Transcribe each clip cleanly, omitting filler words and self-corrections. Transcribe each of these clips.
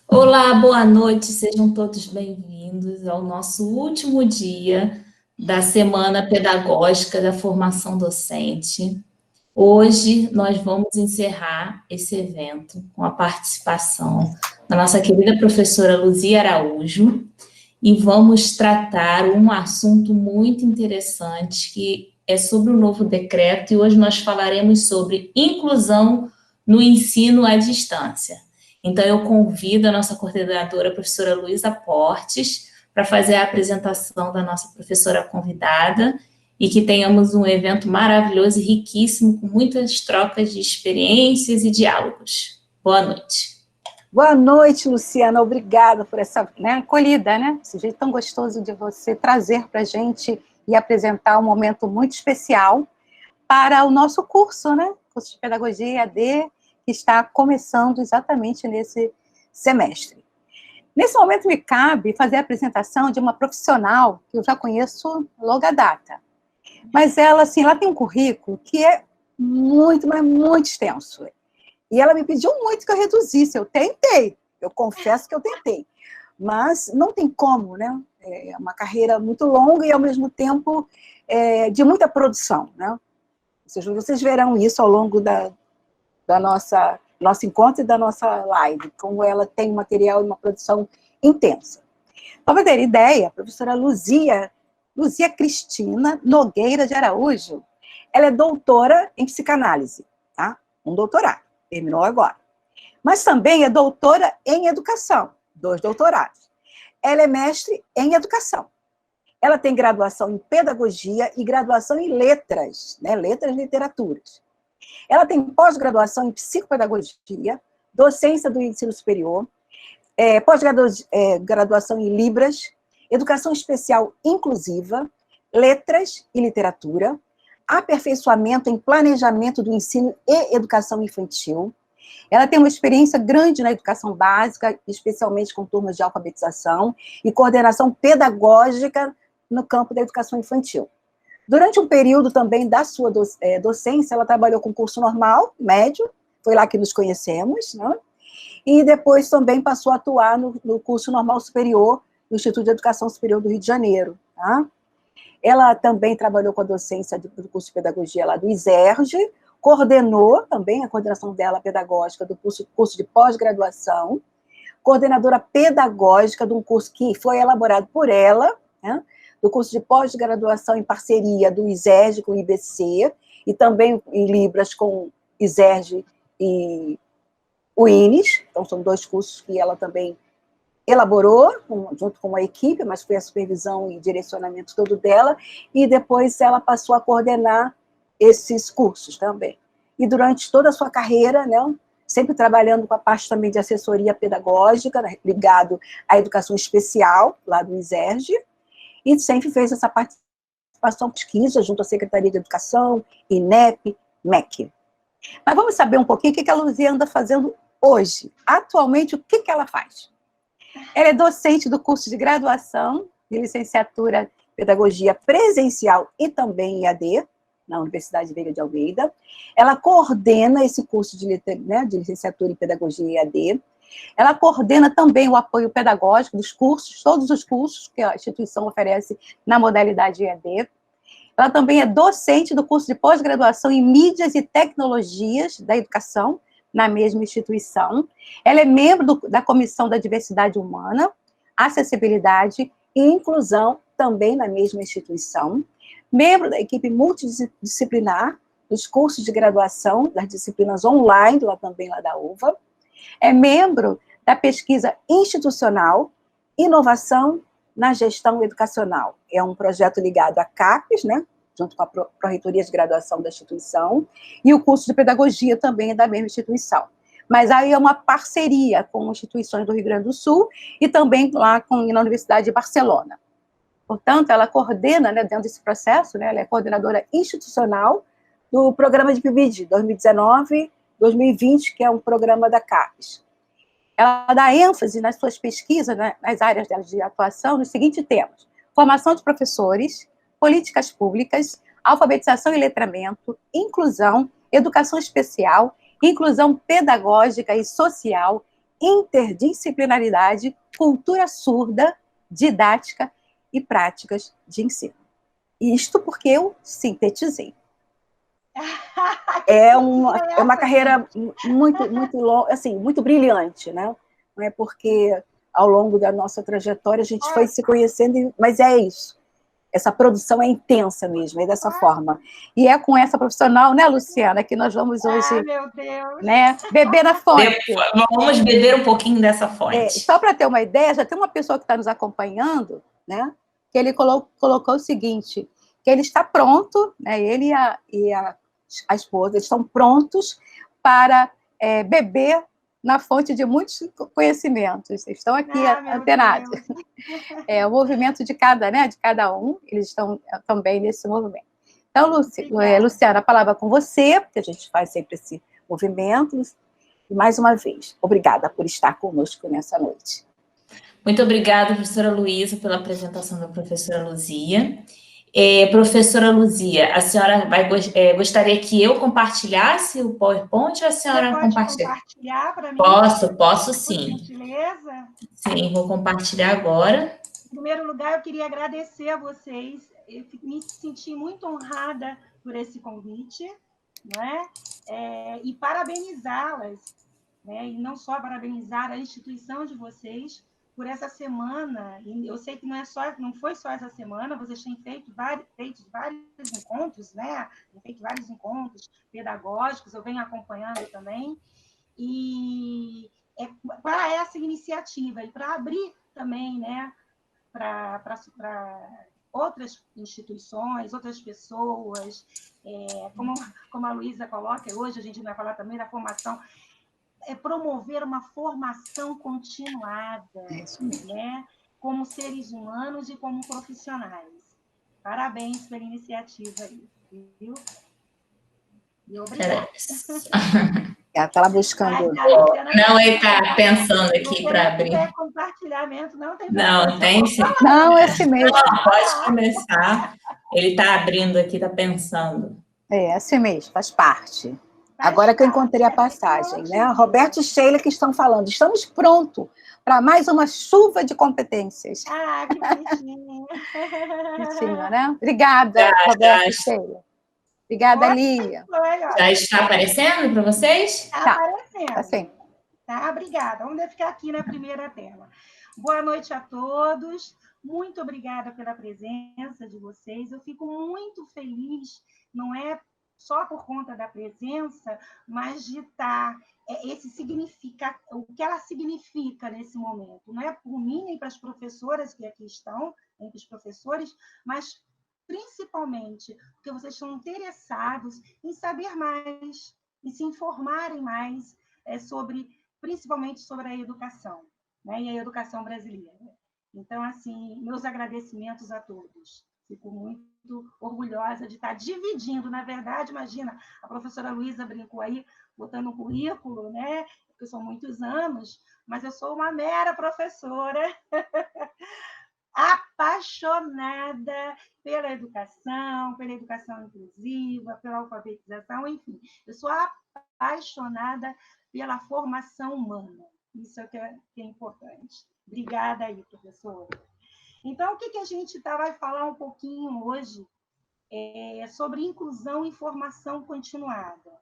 Olá, boa noite, sejam todos bem-vindos ao nosso último dia da Semana Pedagógica da Formação Docente. Hoje nós vamos encerrar esse evento com a participação da nossa querida professora Luzia Araújo e vamos tratar um assunto muito interessante que é sobre o novo decreto e hoje nós falaremos sobre inclusão no ensino à distância. Então, eu convido a nossa coordenadora, a professora Luísa Portes, para fazer a apresentação da nossa professora convidada e que tenhamos um evento maravilhoso e riquíssimo, com muitas trocas de experiências e diálogos. Boa noite. Boa noite, Luciana. Obrigada por essa acolhida, esse jeito tão gostoso de você trazer para a gente e apresentar um momento muito especial para o nosso curso, Curso de Pedagogia EAD, que está começando exatamente nesse semestre. Nesse momento me cabe fazer a apresentação de uma profissional que eu já conheço longa data. Mas ela tem um currículo que é muito, mas muito extenso. E ela me pediu muito que eu reduzisse. Eu tentei, eu confesso que eu tentei. Mas não tem como, É uma carreira muito longa e, ao mesmo tempo, de muita produção, Vocês verão isso ao longo da nosso encontro e da nossa live, como ela tem um material e uma produção intensa. Para ter ideia, a professora Luzia Cristina Nogueira de Araújo, ela é doutora em psicanálise, tá? Um doutorado, terminou agora. Mas também é doutora em educação, 2 doutorados. Ela é mestre em educação. Ela tem graduação em pedagogia e graduação em letras, letras e literaturas. Ela tem pós-graduação em psicopedagogia, docência do ensino superior, pós-graduação em Libras, educação especial inclusiva, letras e literatura, aperfeiçoamento em planejamento do ensino e educação infantil. Ela tem uma experiência grande na educação básica, especialmente com turmas de alfabetização e coordenação pedagógica no campo da educação infantil. Durante um período também da sua docência, ela trabalhou com curso normal, médio, foi lá que nos conhecemos, E depois também passou a atuar no curso normal superior, no Instituto de Educação Superior do Rio de Janeiro, tá? Ela também trabalhou com a docência do curso de pedagogia lá do ISERJ, coordenou também a coordenação dela pedagógica do curso de pós-graduação, coordenadora pedagógica de um curso que foi elaborado por ela, do curso de pós-graduação em parceria do ISERJ com o IBC, e também em Libras com ISERJ e o INES, então são 2 cursos que ela também elaborou, junto com uma equipe, mas foi a supervisão e direcionamento todo dela, e depois ela passou a coordenar esses cursos também. E durante toda a sua carreira, sempre trabalhando com a parte também de assessoria pedagógica, ligado à educação especial, lá do ISERJ, e sempre fez essa participação pesquisa junto à Secretaria de Educação, INEP, MEC. Mas vamos saber um pouquinho o que a Luzia anda fazendo hoje. Atualmente, o que ela faz? Ela é docente do curso de graduação de licenciatura em Pedagogia Presencial e também EAD, na Universidade Veiga de Almeida. Ela coordena esse curso de licenciatura em Pedagogia e EAD. Ela coordena também o apoio pedagógico dos cursos, todos os cursos que a instituição oferece na modalidade EAD. Ela também é docente do curso de pós-graduação em Mídias e Tecnologias da Educação, na mesma instituição. Ela é membro da Comissão da Diversidade Humana, Acessibilidade e Inclusão, também na mesma instituição. Membro da equipe multidisciplinar dos cursos de graduação, das disciplinas online, lá da UVA. É membro da pesquisa institucional Inovação na Gestão Educacional. É um projeto ligado à CAPES, junto com a Pró-Reitoria de Graduação da instituição, e o curso de Pedagogia também é da mesma instituição. Mas aí é uma parceria com instituições do Rio Grande do Sul e também lá na Universidade de Barcelona. Portanto, ela coordena, dentro desse processo, ela é coordenadora institucional do programa de PIBID 2019-2020, que é um programa da CAPES. Ela dá ênfase nas suas pesquisas, nas áreas dela de atuação, nos seguintes temas: formação de professores, políticas públicas, alfabetização e letramento, inclusão, educação especial, inclusão pedagógica e social, interdisciplinaridade, cultura surda, didática e práticas de ensino. Isto porque eu sintetizei. É uma carreira muito longa, assim, muito brilhante, né? Não é porque ao longo da nossa trajetória a gente foi se conhecendo, mas é isso. Essa produção é intensa mesmo, é dessa forma. E é com essa profissional, né, Luciana, que nós vamos hoje, meu Deus, né, beber na fonte. Vamos beber um pouquinho dessa fonte. Só para ter uma ideia, já tem uma pessoa que está nos acompanhando, né, que ele colocou o seguinte, que ele está pronto, né, ele e a esposa estão prontos para beber na fonte de muitos conhecimentos. Estão aqui antenados. O movimento de cada um, eles estão também nesse movimento. Então, Luciana, a palavra é com você, porque a gente faz sempre esse movimento. E, mais uma vez, obrigada por estar conosco nessa noite. Muito obrigada, professora Luísa, pela apresentação da professora Luzia. Professora Luzia, a senhora gostaria que eu compartilhasse o PowerPoint ou a senhora compartilha? Você pode compartilhar para mim? Posso sim. Por gentileza. Sim, vou compartilhar agora. Em primeiro lugar, eu queria agradecer a vocês. Eu me senti muito honrada por esse convite, não é? E parabenizá-las, né? E não só parabenizar a instituição de vocês por essa semana. E eu sei que não foi só essa semana, vocês têm feito vários encontros, né? Têm feito vários encontros pedagógicos, eu venho acompanhando também. E para essa iniciativa e para abrir também, né, para outras instituições, outras pessoas, como a Luísa coloca, hoje a gente vai falar também da formação, promover uma formação continuada, né, como seres humanos e como profissionais. Parabéns pela iniciativa aí, viu? E obrigada. Ela está lá buscando. Não, ele está pensando aqui para abrir. Se compartilhamento, não tem problema. Não, tem sim. Não, esse mesmo. Não, pode começar. Ele está abrindo aqui, está pensando. Esse mesmo, faz parte. Agora que eu encontrei a passagem, né? Roberto e Sheila que estão falando. Estamos prontos para mais uma chuva de competências. Que bonitinho. Bonitinho, né? Obrigada, Roberto e Sheila. Obrigada, Lia. Já está aparecendo para vocês? Está aparecendo. Tá sim. Tá, obrigada. Vamos ficar aqui na primeira tela. Boa noite a todos. Muito obrigada pela presença de vocês. Eu fico muito feliz, não é só por conta da presença, mas de estar o que ela significa nesse momento. Não é por mim nem para as professoras que aqui estão, nem para os professores, mas principalmente porque vocês estão interessados em saber mais, em se informarem mais principalmente sobre a educação, né? E a educação brasileira. Então, assim, meus agradecimentos a todos. Fico muito orgulhosa de estar dividindo. Na verdade, imagina, a professora Luísa brincou aí, botando um currículo, né? Porque são muitos anos, mas eu sou uma mera professora apaixonada pela educação inclusiva, pela alfabetização, enfim. Eu sou apaixonada pela formação humana. Isso é que é importante. Obrigada aí, professora. Então, o que a gente vai falar um pouquinho hoje sobre inclusão e formação continuada.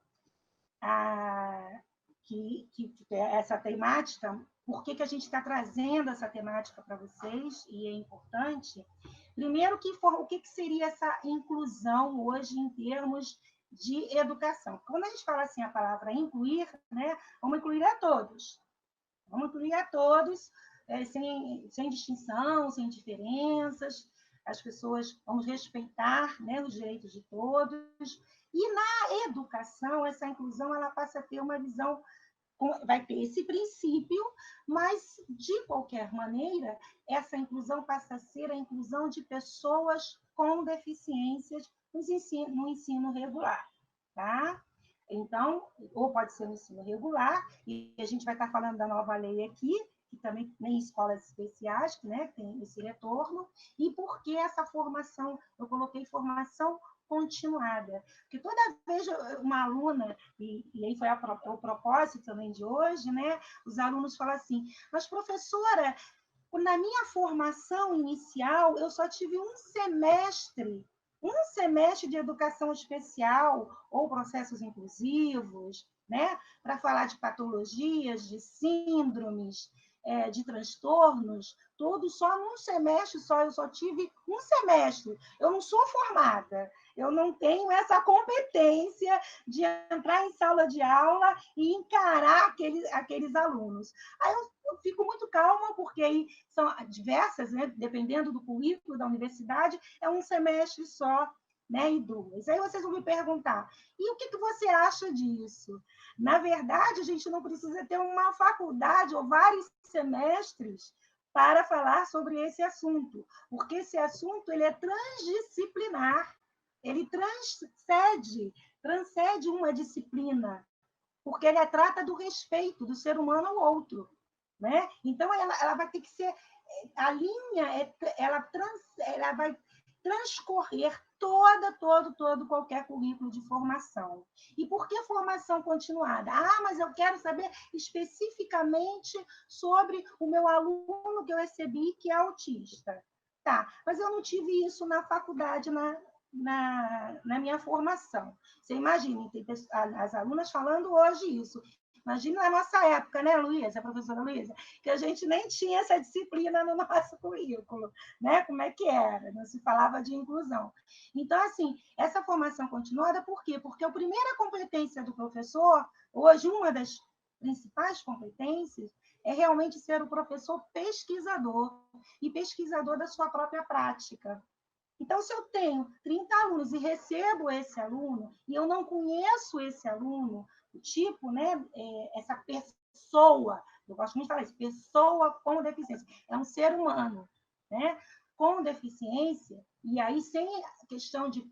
Essa temática, por que a gente está trazendo essa temática para vocês, e é importante. Primeiro, o que seria essa inclusão hoje em termos de educação? Quando a gente fala assim a palavra incluir, né, vamos incluir a todos. Vamos incluir a todos, sem distinção, sem diferenças. As pessoas, vamos respeitar, né, os direitos de todos. E na educação, essa inclusão ela passa a ter uma visão, vai ter esse princípio, mas, de qualquer maneira, essa inclusão passa a ser a inclusão de pessoas com deficiências no ensino regular, tá? Então, ou pode ser no ensino regular, e a gente vai estar falando da nova lei aqui, que também tem escolas especiais, né, que tem esse retorno, e por que essa formação, eu coloquei formação continuada, porque toda vez uma aluna, e aí foi o propósito também de hoje, né, os alunos falam assim, mas professora, na minha formação inicial, eu só tive um semestre de educação especial ou processos inclusivos, né, para falar de patologias, de síndromes, de transtornos, tudo só num semestre só, eu só tive um semestre. Eu não sou formada, eu não tenho essa competência de entrar em sala de aula e encarar aqueles alunos. Aí eu fico muito calma, porque aí são diversas, né, dependendo do currículo da universidade, é um semestre só, né, e 2. Aí vocês vão me perguntar, e o que você acha disso? Na verdade, a gente não precisa ter uma faculdade ou vários semestres para falar sobre esse assunto, porque esse assunto ele é transdisciplinar, ele transcende uma disciplina, porque ele trata do respeito do ser humano ao outro, né? Então, ela vai ter que ser... A linha, ela vai transcorrer todo qualquer currículo de formação. E por que formação continuada? Ah, mas eu quero saber especificamente sobre o meu aluno que eu recebi, que é autista. Tá, mas eu não tive isso na faculdade, na minha formação. Você imagina, as alunas falando hoje isso. Imagina na nossa época, né, Luísa, a professora Luísa, que a gente nem tinha essa disciplina no nosso currículo, né? Como é que era? Não se falava de inclusão. Então, assim, essa formação continuada, por quê? Porque a primeira competência do professor, hoje, uma das principais competências, é realmente ser o professor pesquisador, e pesquisador da sua própria prática. Então, se eu tenho 30 alunos e recebo esse aluno, e eu não conheço esse aluno, o tipo, né, essa pessoa, eu gosto muito de falar isso, pessoa com deficiência, é um ser humano, né, com deficiência, e aí sem questão de,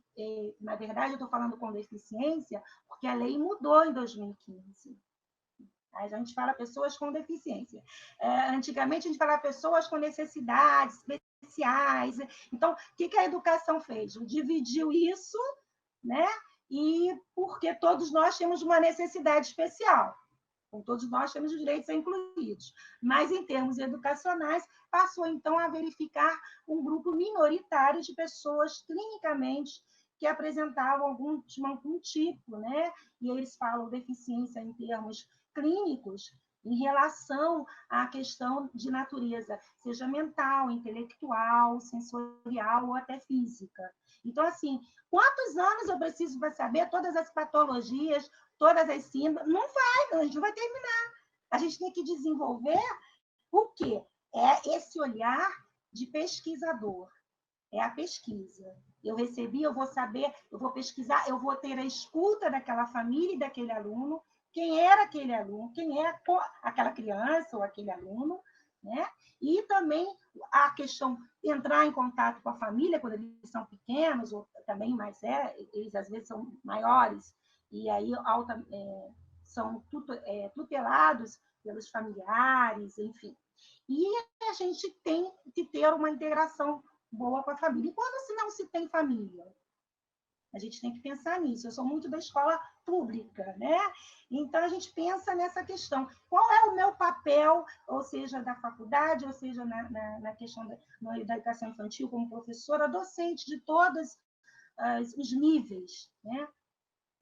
na verdade, eu estou falando com deficiência, porque a lei mudou em 2015. A gente fala pessoas com deficiência. Antigamente, a gente falava pessoas com necessidades especiais. Então, o que a educação fez? Dividiu isso, né? E porque todos nós temos uma necessidade especial. Então, todos nós temos o direito de ser incluídos. Mas, em termos educacionais, passou, então, a verificar um grupo minoritário de pessoas clinicamente que apresentavam algum tipo, né? E eles falam deficiência em termos clínicos em relação à questão de natureza, seja mental, intelectual, sensorial ou até física. Então, assim, quantos anos eu preciso para saber todas as patologias, todas as síndromes? Não vai, a gente não vai terminar. A gente tem que desenvolver o quê? É esse olhar de pesquisador. É a pesquisa. Eu recebi, eu vou saber, eu vou pesquisar, eu vou ter a escuta daquela família e daquele aluno, quem era aquele aluno, quem é aquela criança ou aquele aluno, né? E também a questão de entrar em contato com a família quando eles são pequenos, ou também mais eles às vezes são maiores, e aí são tutelados pelos familiares, enfim. E a gente tem que ter uma integração boa com a família. E quando se não se tem família? A gente tem que pensar nisso. Eu sou muito da escola pública, né? Então, a gente pensa nessa questão. Qual é o meu papel, ou seja, da faculdade, ou seja, na questão da educação infantil, como professora, docente de todos os níveis, né?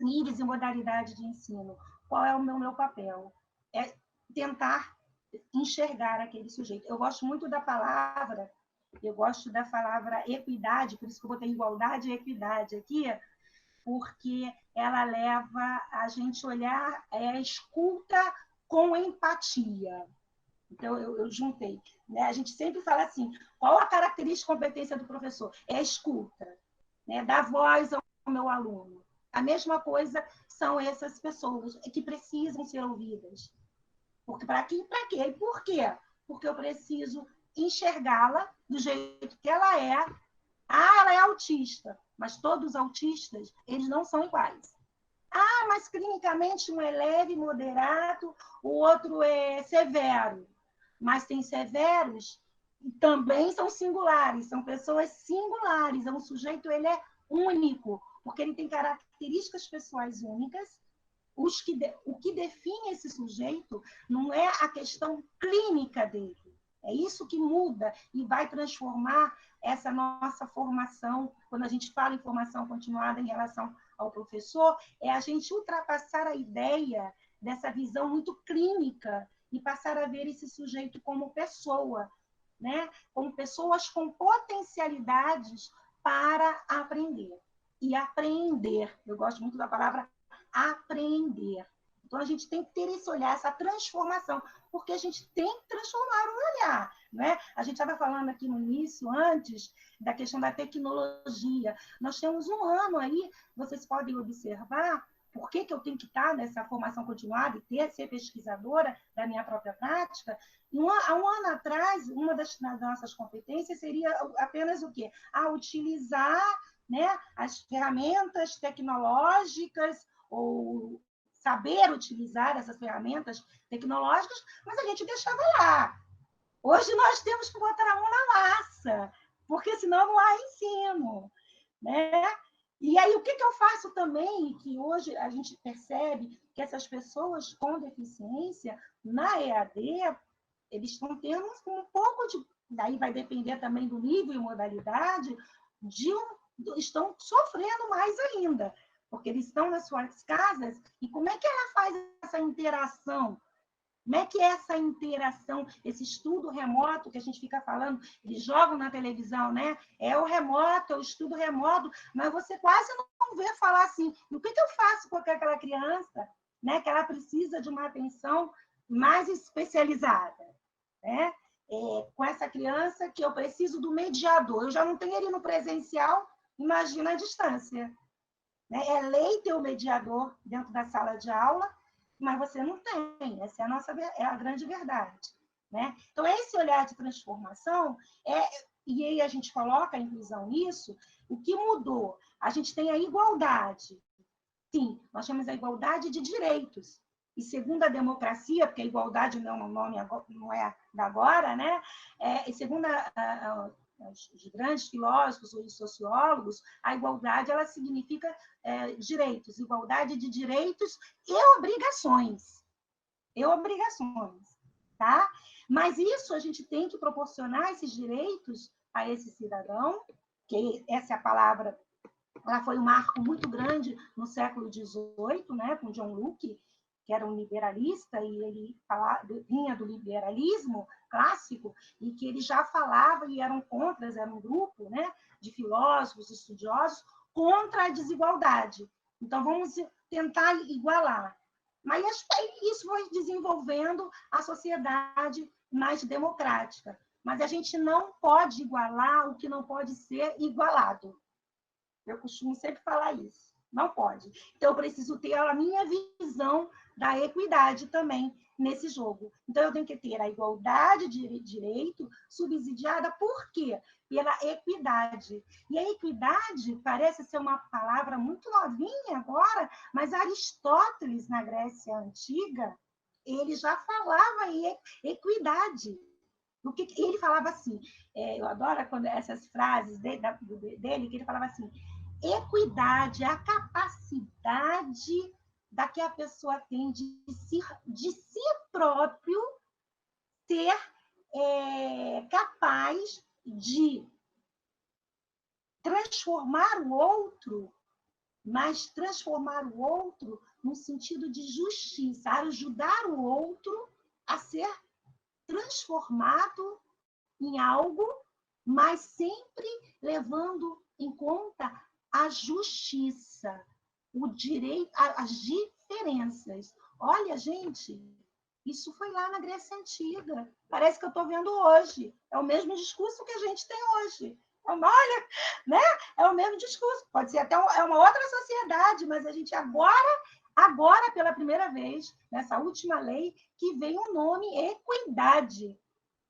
Níveis e modalidade de ensino. Qual é o meu papel? É tentar enxergar aquele sujeito. Eu gosto muito da palavra equidade, por isso que eu botei igualdade e equidade aqui, porque ela leva a gente a olhar a escuta com empatia. Então, eu juntei. Né? A gente sempre fala assim, qual a característica e competência do professor? É a escuta, né? Dar voz ao meu aluno. A mesma coisa são essas pessoas que precisam ser ouvidas. Para quê? E por quê? Porque eu preciso enxergá-la do jeito que ela é. Ah, ela é autista, mas todos os autistas, eles não são iguais. Ah, mas clinicamente um é leve, moderado, o outro é severo. mas tem severos, também são singulares, são pessoas singulares. Um sujeito, ele é único, porque ele tem características pessoais únicas. O que define esse sujeito não é a questão clínica dele. É isso que muda e vai transformar essa nossa formação. Quando a gente fala em formação continuada em relação ao professor, é a gente ultrapassar a ideia dessa visão muito clínica e passar a ver esse sujeito como pessoa, né? Como pessoas com potencialidades para aprender. E aprender, eu gosto muito da palavra aprender. Então, a gente tem que ter esse olhar, essa transformação, porque a gente tem que transformar o olhar. Né? A gente estava falando aqui no início, antes, da questão da tecnologia. Nós temos um ano aí, vocês podem observar, por que eu tenho que estar nessa formação continuada e ser pesquisadora da minha própria prática. Há um ano atrás, uma das nossas competências seria apenas o quê? Utilizar, né, as ferramentas tecnológicas, ou saber utilizar essas ferramentas tecnológicas, mas a gente deixava lá. Hoje nós temos que botar a mão na massa, porque senão não há ensino, né? E aí, o que eu faço também, que hoje a gente percebe que essas pessoas com deficiência, na EAD, eles estão tendo um pouco de... Daí vai depender também do nível e modalidade, estão sofrendo mais ainda, porque eles estão nas suas casas, e como é que ela faz essa interação? Como é que é essa interação, esse estudo remoto que a gente fica falando, eles jogam na televisão, né? É o remoto, é o estudo remoto, mas você quase não vê falar assim, o que eu faço com aquela criança, né? Que ela precisa de uma atenção mais especializada, né? Com essa criança que eu preciso do mediador, eu já não tenho ele no presencial, imagina a distância. Né? É lei ter o mediador dentro da sala de aula, mas você não tem. Essa é a grande verdade. Né? Então, esse olhar de transformação, e aí a gente coloca a inclusão nisso, o que mudou? A gente tem a igualdade. Sim, nós temos a igualdade de direitos. E segundo a democracia, porque a igualdade não é um nome, não é da agora, né? E segundo os grandes filósofos ou sociólogos, a igualdade ela significa direitos, igualdade de direitos e obrigações. Tá? Mas isso a gente tem que proporcionar esses direitos a esse cidadão, que essa é a palavra, ela foi um marco muito grande no século XVIII, né, com John Locke, que era um liberalista, e ele vinha do liberalismo clássico, e que ele já falava, e era um grupo, né, de filósofos, estudiosos, contra a desigualdade. Então, vamos tentar igualar. Mas isso foi desenvolvendo a sociedade mais democrática. Mas a gente não pode igualar o que não pode ser igualado. Eu costumo sempre falar isso. Não pode. Então, eu preciso ter a minha visão da equidade também nesse jogo. Então, eu tenho que ter a igualdade de direito subsidiada, por quê? Pela equidade. E a equidade parece ser uma palavra muito novinha agora, mas Aristóteles, na Grécia Antiga, ele já falava em equidade. Ele falava assim, eu adoro quando essas frases dele, que ele falava assim, equidade é a capacidade da que a pessoa tem de si próprio ser capaz de transformar o outro, mas transformar o outro no sentido de justiça, ajudar o outro a ser transformado em algo, mas sempre levando em conta a justiça, o direito, as diferenças. Olha, gente, isso foi lá na Grécia Antiga. Parece que eu estou vendo hoje. É o mesmo discurso que a gente tem hoje. Olha, né? É o mesmo discurso. Pode ser até uma outra sociedade, mas a gente agora, pela primeira vez, nessa última lei, que vem o nome equidade,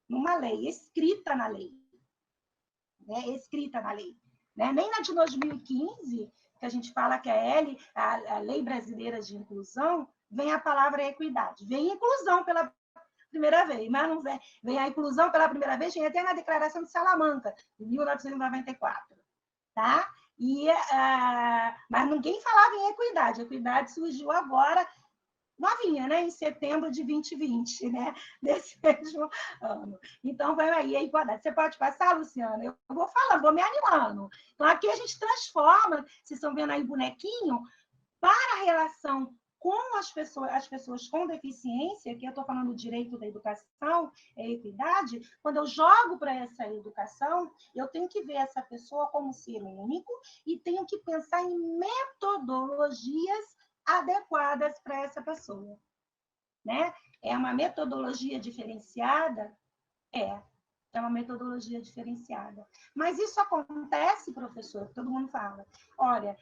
numa lei, escrita na lei. Né? Escrita na lei. Né? Nem na de 2015, que a gente fala que é a Lei Brasileira de Inclusão, vem a palavra equidade. Vem inclusão primeira vez, mas não vem a inclusão pela primeira vez, vem até na Declaração de Salamanca, de 1994, tá? Mas ninguém falava em equidade. A equidade surgiu agora, novinha, né? Em setembro de 2020, né? Desse mesmo ano. Então, vai aí a igualdade. Você pode passar, Luciana? Eu vou falando, vou me animando. Então, aqui a gente transforma, vocês estão vendo aí bonequinho, para a relação com as pessoas com deficiência, que eu estou falando do direito da educação, equidade, quando eu jogo para essa educação, eu tenho que ver essa pessoa como ser único e tenho que pensar em metodologias adequadas para essa pessoa, né? É uma metodologia diferenciada? É uma metodologia diferenciada. Mas isso acontece, professor, todo mundo fala. Olha,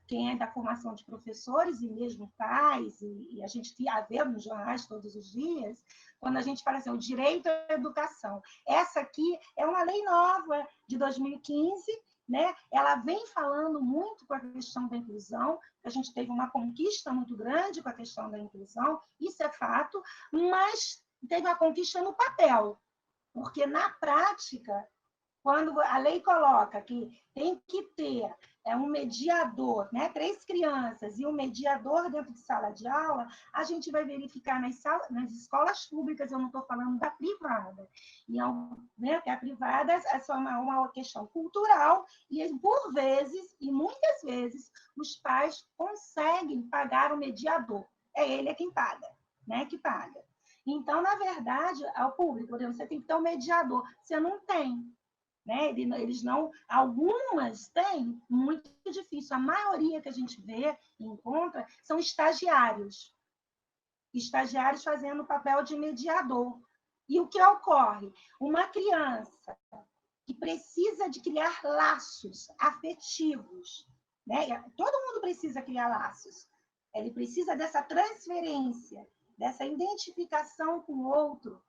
quem é da formação de professores e mesmo pais, e a gente vê nos jornais todos os dias, quando a gente fala assim, o direito à educação. Essa aqui é uma lei nova de 2015, né? Ela vem falando muito com a questão da inclusão, a gente teve uma conquista muito grande com a questão da inclusão, isso é fato, mas teve uma conquista no papel, porque na prática, quando a lei coloca que tem que ter um mediador, né? 3 crianças e um mediador dentro de sala de aula, a gente vai verificar nas escolas públicas, eu não estou falando da privada, né? Porque a privada é só uma questão cultural e, por vezes, e muitas vezes, os pais conseguem pagar o mediador. É ele quem paga, né? Que paga. Então, na verdade, ao público, por exemplo, você tem que ter um mediador. Você não tem. Né? Eles não, algumas têm, muito difícil. A maioria que a gente vê e encontra são estagiários. Estagiários fazendo o papel de mediador. E o que ocorre? Uma criança que precisa de criar laços afetivos, né? Todo mundo precisa criar laços. Ele precisa dessa transferência, dessa identificação com o outro,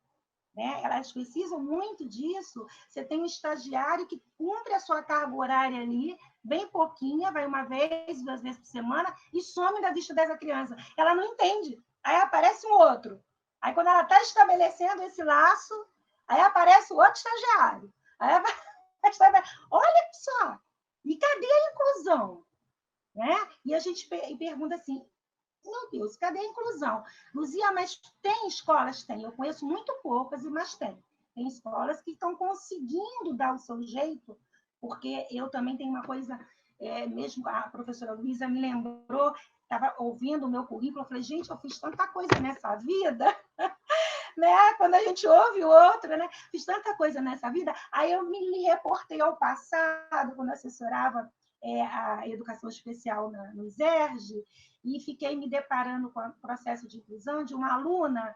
né? Elas precisam muito disso. Você tem um estagiário que cumpre a sua carga horária ali, bem pouquinha, vai uma vez, 2 vezes por semana, e some da vista dessa criança. Ela não entende. Aí aparece um outro. Aí, quando ela está estabelecendo esse laço, aí aparece o outro estagiário. Aí olha só, e cadê a inclusão? Né? E a gente pergunta assim, meu Deus, cadê a inclusão? Luzia, mas tem escolas? Tem. Eu conheço muito poucas, mas tem. Tem escolas que estão conseguindo dar o seu jeito, porque eu também tenho uma coisa, mesmo a professora Luísa me lembrou, estava ouvindo o meu currículo, eu falei, gente, eu fiz tanta coisa nessa vida, né? Quando a gente ouve o outro, né? Fiz tanta coisa nessa vida, aí eu me reportei ao passado, quando assessorava a educação especial no ISERJ, e fiquei me deparando com o processo de inclusão de uma aluna,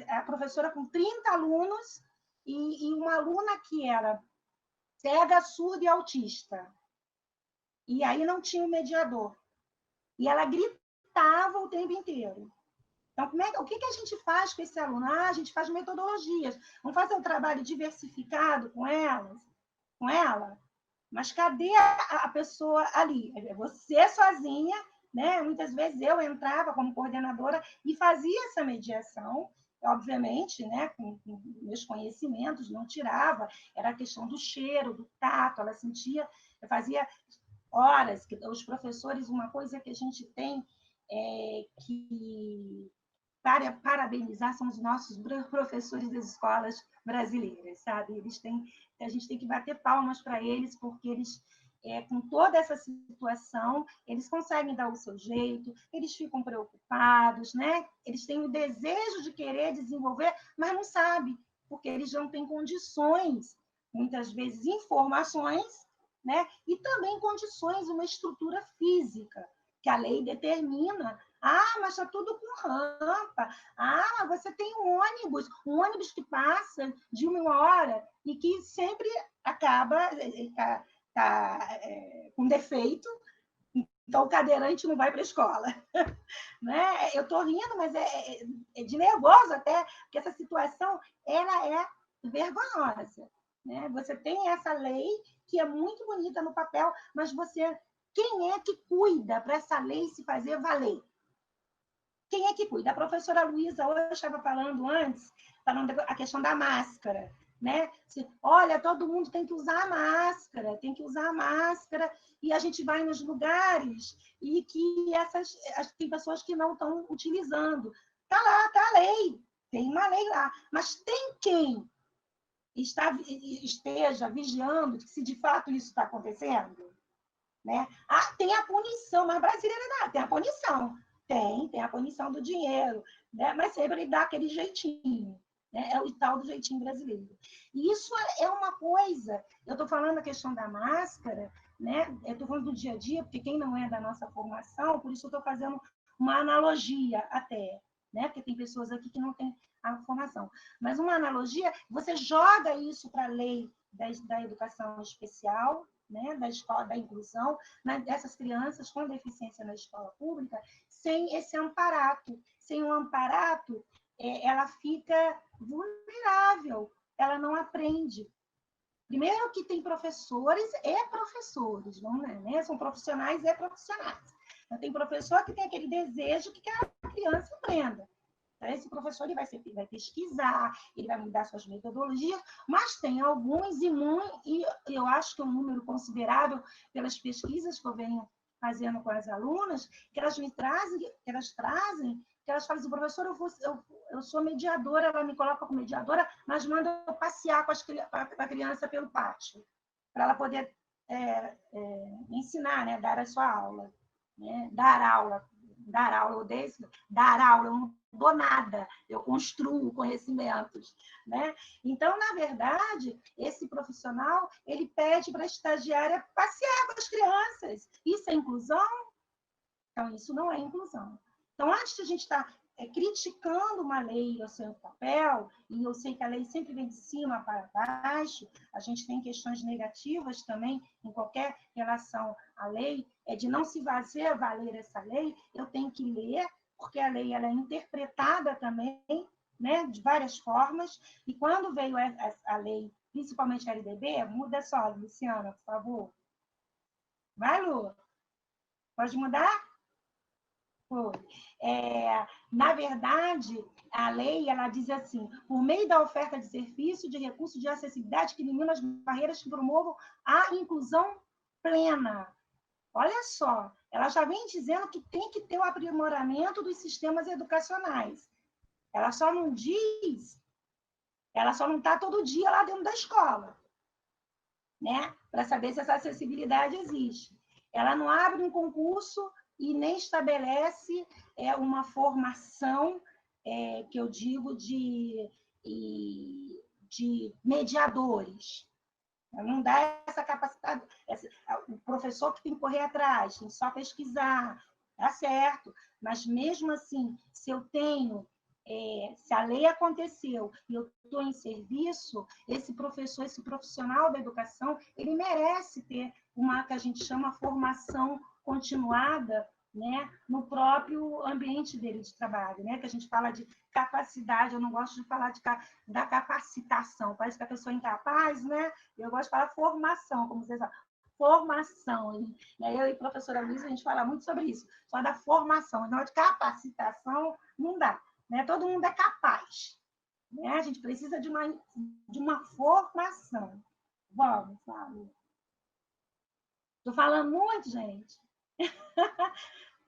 a professora com 30 alunos, e uma aluna que era cega, surda e autista. E aí não tinha um mediador. E ela gritava o tempo inteiro. Então, o que a gente faz com esse aluno? A gente faz metodologias. Vamos fazer um trabalho diversificado com ela? Mas cadê a pessoa ali? É você sozinha, né? Muitas vezes eu entrava como coordenadora e fazia essa mediação, obviamente, né? Com meus conhecimentos, não tirava, era a questão do cheiro, do tato, ela sentia, eu fazia horas, que os professores, uma coisa que a gente tem que parabenizar são os nossos professores das escolas brasileiras, sabe? A gente tem que bater palmas para eles, porque eles, com toda essa situação, eles conseguem dar o seu jeito, eles ficam preocupados, né? Eles têm o desejo de querer desenvolver, mas não sabem, porque eles não têm condições, muitas vezes informações, né? E também condições, uma estrutura física, que a lei determina. Mas está tudo com rampa. Você tem um ônibus que passa de 1 hora e que sempre acaba com defeito, então o cadeirante não vai para a escola. Né? Eu estou rindo, mas é de nervoso até, porque essa situação ela é vergonhosa. Né? Você tem essa lei que é muito bonita no papel, mas quem é que cuida para essa lei se fazer valer? Quem é que cuida? A professora Luísa hoje estava falando antes, falando a questão da máscara, né? Olha, todo mundo tem que usar máscara, tem que usar máscara, e a gente vai nos lugares e que tem pessoas que não estão utilizando. Está lá, está a lei, tem uma lei lá, mas tem quem esteja vigiando se de fato isso está acontecendo? Né? Tem a punição, mas brasileira não, tem a punição. Tem a punição do dinheiro, né? Mas sempre ele dá aquele jeitinho. Né? É o tal do jeitinho brasileiro. E isso é uma coisa, eu estou falando a questão da máscara, né? Eu estou falando do dia a dia, porque quem não é da nossa formação, por isso eu estou fazendo uma analogia até, né? Porque tem pessoas aqui que não têm a formação. Mas uma analogia, você joga isso para a lei da educação especial, né, da escola, da inclusão, dessas crianças com deficiência na escola pública, sem esse amparato. Sem o amparato, ela fica vulnerável, ela não aprende. Primeiro que tem professores e professores, não é, né? São profissionais e profissionais. Então, tem professor que tem aquele desejo que a criança aprenda. Esse professor ele vai pesquisar, ele vai mudar suas metodologias, mas tem alguns, e eu acho que é um número considerável pelas pesquisas que eu venho fazendo com as alunas, que elas me trazem, que elas falam assim, professor, eu sou mediadora, ela me coloca como mediadora, mas manda eu passear com a criança pelo pátio, para ela poder ensinar, né, dar a sua aula. Né? Dar aula, eu odeio isso, dar aula, eu não dou nada, eu construo conhecimentos, né? Então, na verdade, esse profissional, ele pede para a estagiária passear com as crianças. Isso é inclusão? Então, isso não é inclusão. Então, antes de a gente estar criticando uma lei ao seu papel, e eu sei que a lei sempre vem de cima para baixo, a gente tem questões negativas também em qualquer relação à lei, de não se fazer valer essa lei, eu tenho que ler, porque a lei ela é interpretada também, né, de várias formas, e quando veio a lei, principalmente a LDB, muda só, Luciana, por favor. Vai, Lu? Pode mudar? Na verdade, a lei ela diz assim, por meio da oferta de serviço, de recursos de acessibilidade que eliminam as barreiras que promovam a inclusão plena. Olha só, ela já vem dizendo que tem que ter o aprimoramento dos sistemas educacionais. Ela só não diz, ela só não está todo dia lá dentro da escola, né? Para saber se essa acessibilidade existe. Ela não abre um concurso e nem estabelece uma formação, que eu digo, de mediadores. Não dá essa capacidade. O professor que tem que correr atrás, tem que só pesquisar, tá certo. Mas, mesmo assim, se eu tenho, se a lei aconteceu e eu estou em serviço, esse professor, esse profissional da educação, ele merece ter uma que a gente chama formação continuada, né, no próprio ambiente dele de trabalho, né, que a gente fala de capacidade, eu não gosto de falar da capacitação, parece que a pessoa é incapaz, né, eu gosto de falar formação, como vocês falam, formação, né? Eu e a professora Luísa, a gente fala muito sobre isso, só da formação, não de capacitação, não dá, né, todo mundo é capaz, né, a gente precisa de uma formação. Vamos, Flávio. Estou falando muito, gente.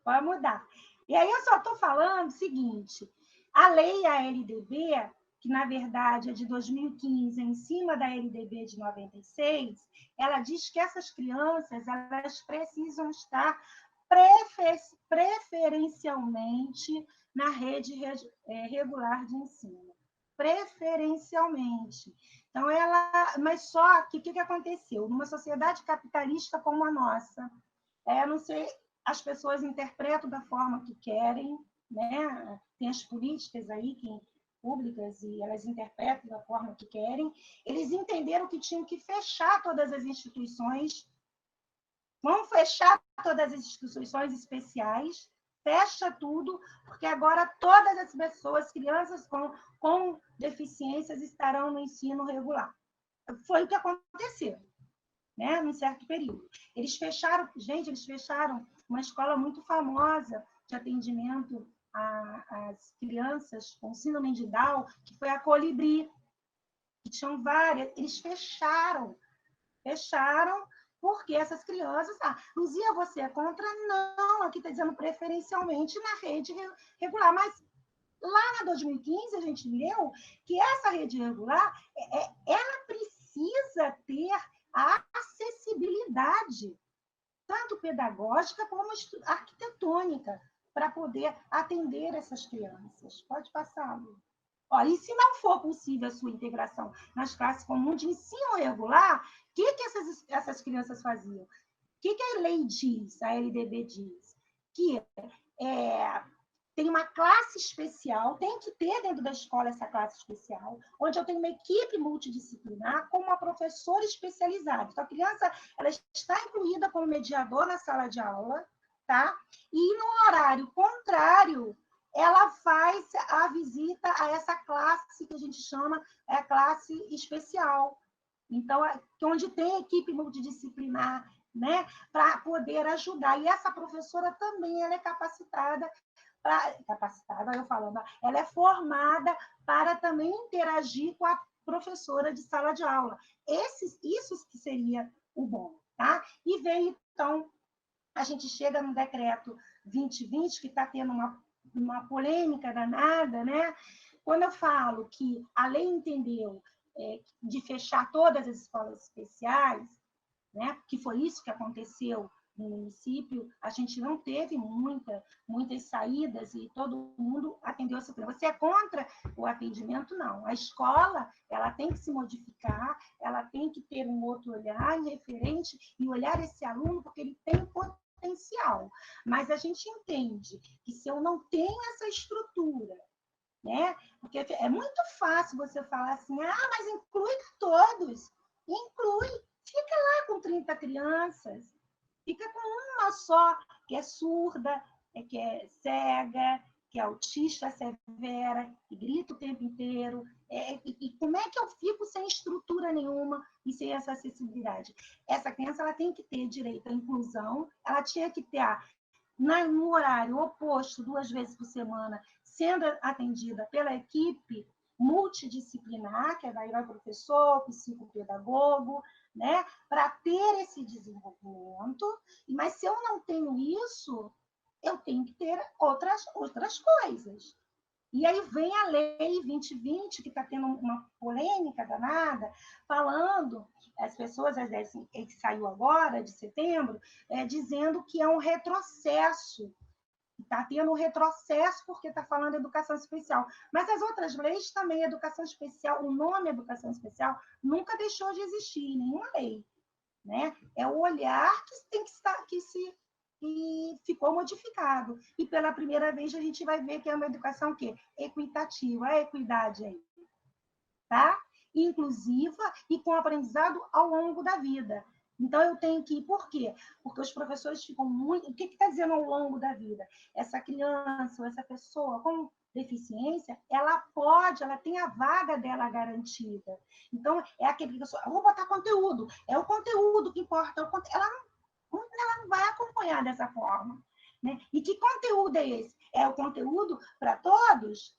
Pode mudar. E aí eu só estou falando o seguinte, a lei ALDB, que na verdade é de 2015, em cima da LDB de 96, ela diz que essas crianças elas precisam estar preferencialmente na rede regular de ensino. Preferencialmente. Então, mas só que o que aconteceu? Numa sociedade capitalista como a nossa, não sei, as pessoas interpretam da forma que querem, né? Tem as políticas aí públicas e elas interpretam da forma que querem. Eles entenderam que tinham que fechar todas as instituições. Vamos fechar todas as instituições especiais, fecha tudo, porque agora todas as pessoas, crianças com deficiências, estarão no ensino regular. Foi o que aconteceu, né, num certo período. Eles fecharam uma escola muito famosa de atendimento as crianças com síndrome de Down, que foi a Colibri, que tinham várias, eles fecharam porque essas crianças... Luzia, você é contra? Não, aqui está dizendo preferencialmente na rede regular, mas lá na 2015 a gente leu que essa rede regular, ela precisa ter a acessibilidade, tanto pedagógica como arquitetônica, para poder atender essas crianças. Pode passar, Lu. E se não for possível a sua integração nas classes comuns de ensino regular, o que essas crianças faziam? O que a lei diz, a LDB diz? Que tem uma classe especial, tem que ter dentro da escola essa classe especial, onde eu tenho uma equipe multidisciplinar com uma professora especializada. Então, a criança ela está incluída como mediador na sala de aula, tá? E no horário contrário, ela faz a visita a essa classe que a gente chama classe especial. Então, onde tem equipe multidisciplinar, né, para poder ajudar. E essa professora também ela é capacitada, ela é formada para também interagir com a professora de sala de aula. Isso que seria o bom, tá? E veio, então, a gente chega no decreto 2020, que está tendo uma polêmica danada, né? Quando eu falo que a lei entendeu de fechar todas as escolas especiais, né? Que foi isso que aconteceu no município, a gente não teve muitas saídas e todo mundo atendeu essa coisa. Você é contra o atendimento? Não. A escola ela tem que se modificar, ela tem que ter um outro olhar referente e olhar esse aluno porque ele tem potencial. Mas a gente entende que se eu não tenho essa estrutura, né? Porque é muito fácil você falar assim, mas inclui todos. Inclui. Fica lá com 30 crianças. Fica com uma só, que é surda, que é cega, que é autista severa, que grita o tempo inteiro. E como é que eu fico sem estrutura nenhuma e sem essa acessibilidade? Essa criança ela tem que ter direito à inclusão, ela tinha que ter no horário oposto, 2 vezes por semana, sendo atendida pela equipe multidisciplinar, que daí vai professor, psicopedagogo, né, para ter esse desenvolvimento. Mas se eu não tenho isso, eu tenho que ter outras coisas. E aí vem a Lei 2020, que está tendo uma polêmica danada, falando, as pessoas, que saiu agora, de setembro, dizendo que é um retrocesso. Está tendo um retrocesso porque está falando de educação especial. Mas as outras leis também, educação especial, o nome educação especial nunca deixou de existir em nenhuma lei. Né? É o olhar que tem que estar, que ficou modificado. E pela primeira vez a gente vai ver que é uma educação equitativa, a equidade aí, tá? Inclusiva e com aprendizado ao longo da vida. Então, eu tenho que ir. Por quê? Porque os professores ficam muito... O que está dizendo ao longo da vida? Essa criança ou essa pessoa com deficiência, ela tem a vaga dela garantida. Então, é aquele que eu vou botar conteúdo. É o conteúdo que importa. Ela não vai acompanhar dessa forma. Né? E que conteúdo é esse? É o conteúdo para todos?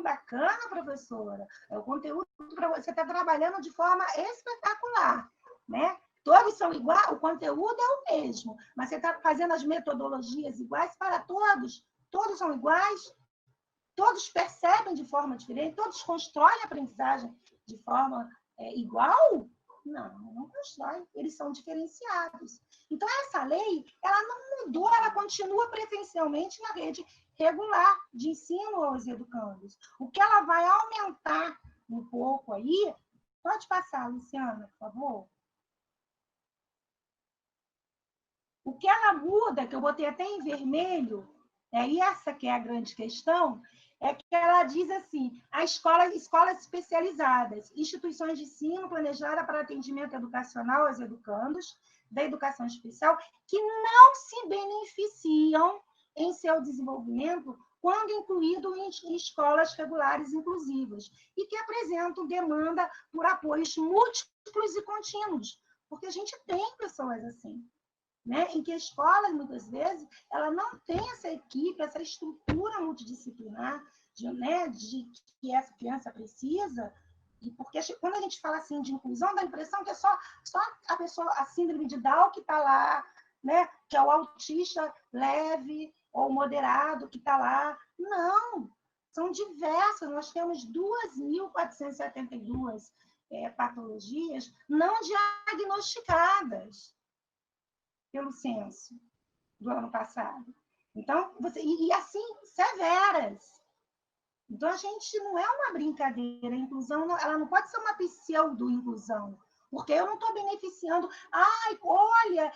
Bacana, professora. É o conteúdo para você estar trabalhando de forma espetacular. Né? Todos são iguais, o conteúdo é o mesmo, mas você está fazendo as metodologias iguais para todos. Todos são iguais, todos percebem de forma diferente, todos constroem a aprendizagem de forma igual? Não constrói, eles são diferenciados. Então, essa lei, ela não mudou, ela continua preferencialmente na rede regular de ensino aos educandos. O que ela vai aumentar um pouco aí, pode passar, Luciana, por favor? O que ela muda, que eu botei até em vermelho, e essa que é a grande questão, é que ela diz assim, escolas especializadas, instituições de ensino planejadas para atendimento educacional aos educandos da educação especial, que não se beneficiam em seu desenvolvimento quando incluído em escolas regulares inclusivas, e que apresentam demanda por apoios múltiplos e contínuos, porque a gente tem pessoas assim. né? Em que a escola, muitas vezes, ela não tem essa equipe, essa estrutura multidisciplinar né, de que essa criança precisa, e porque quando a gente fala assim de inclusão, dá a impressão que é só a pessoa, a síndrome de Down que está lá, né, que é o autista leve ou moderado que está lá. Não, são diversas, nós temos 2.472 patologias não diagnosticadas pelo censo do ano passado. Então, e assim, severas. Então, a gente não é uma brincadeira. A inclusão, ela não pode ser uma pseudo-inclusão, porque eu não estou beneficiando. Ai, olha,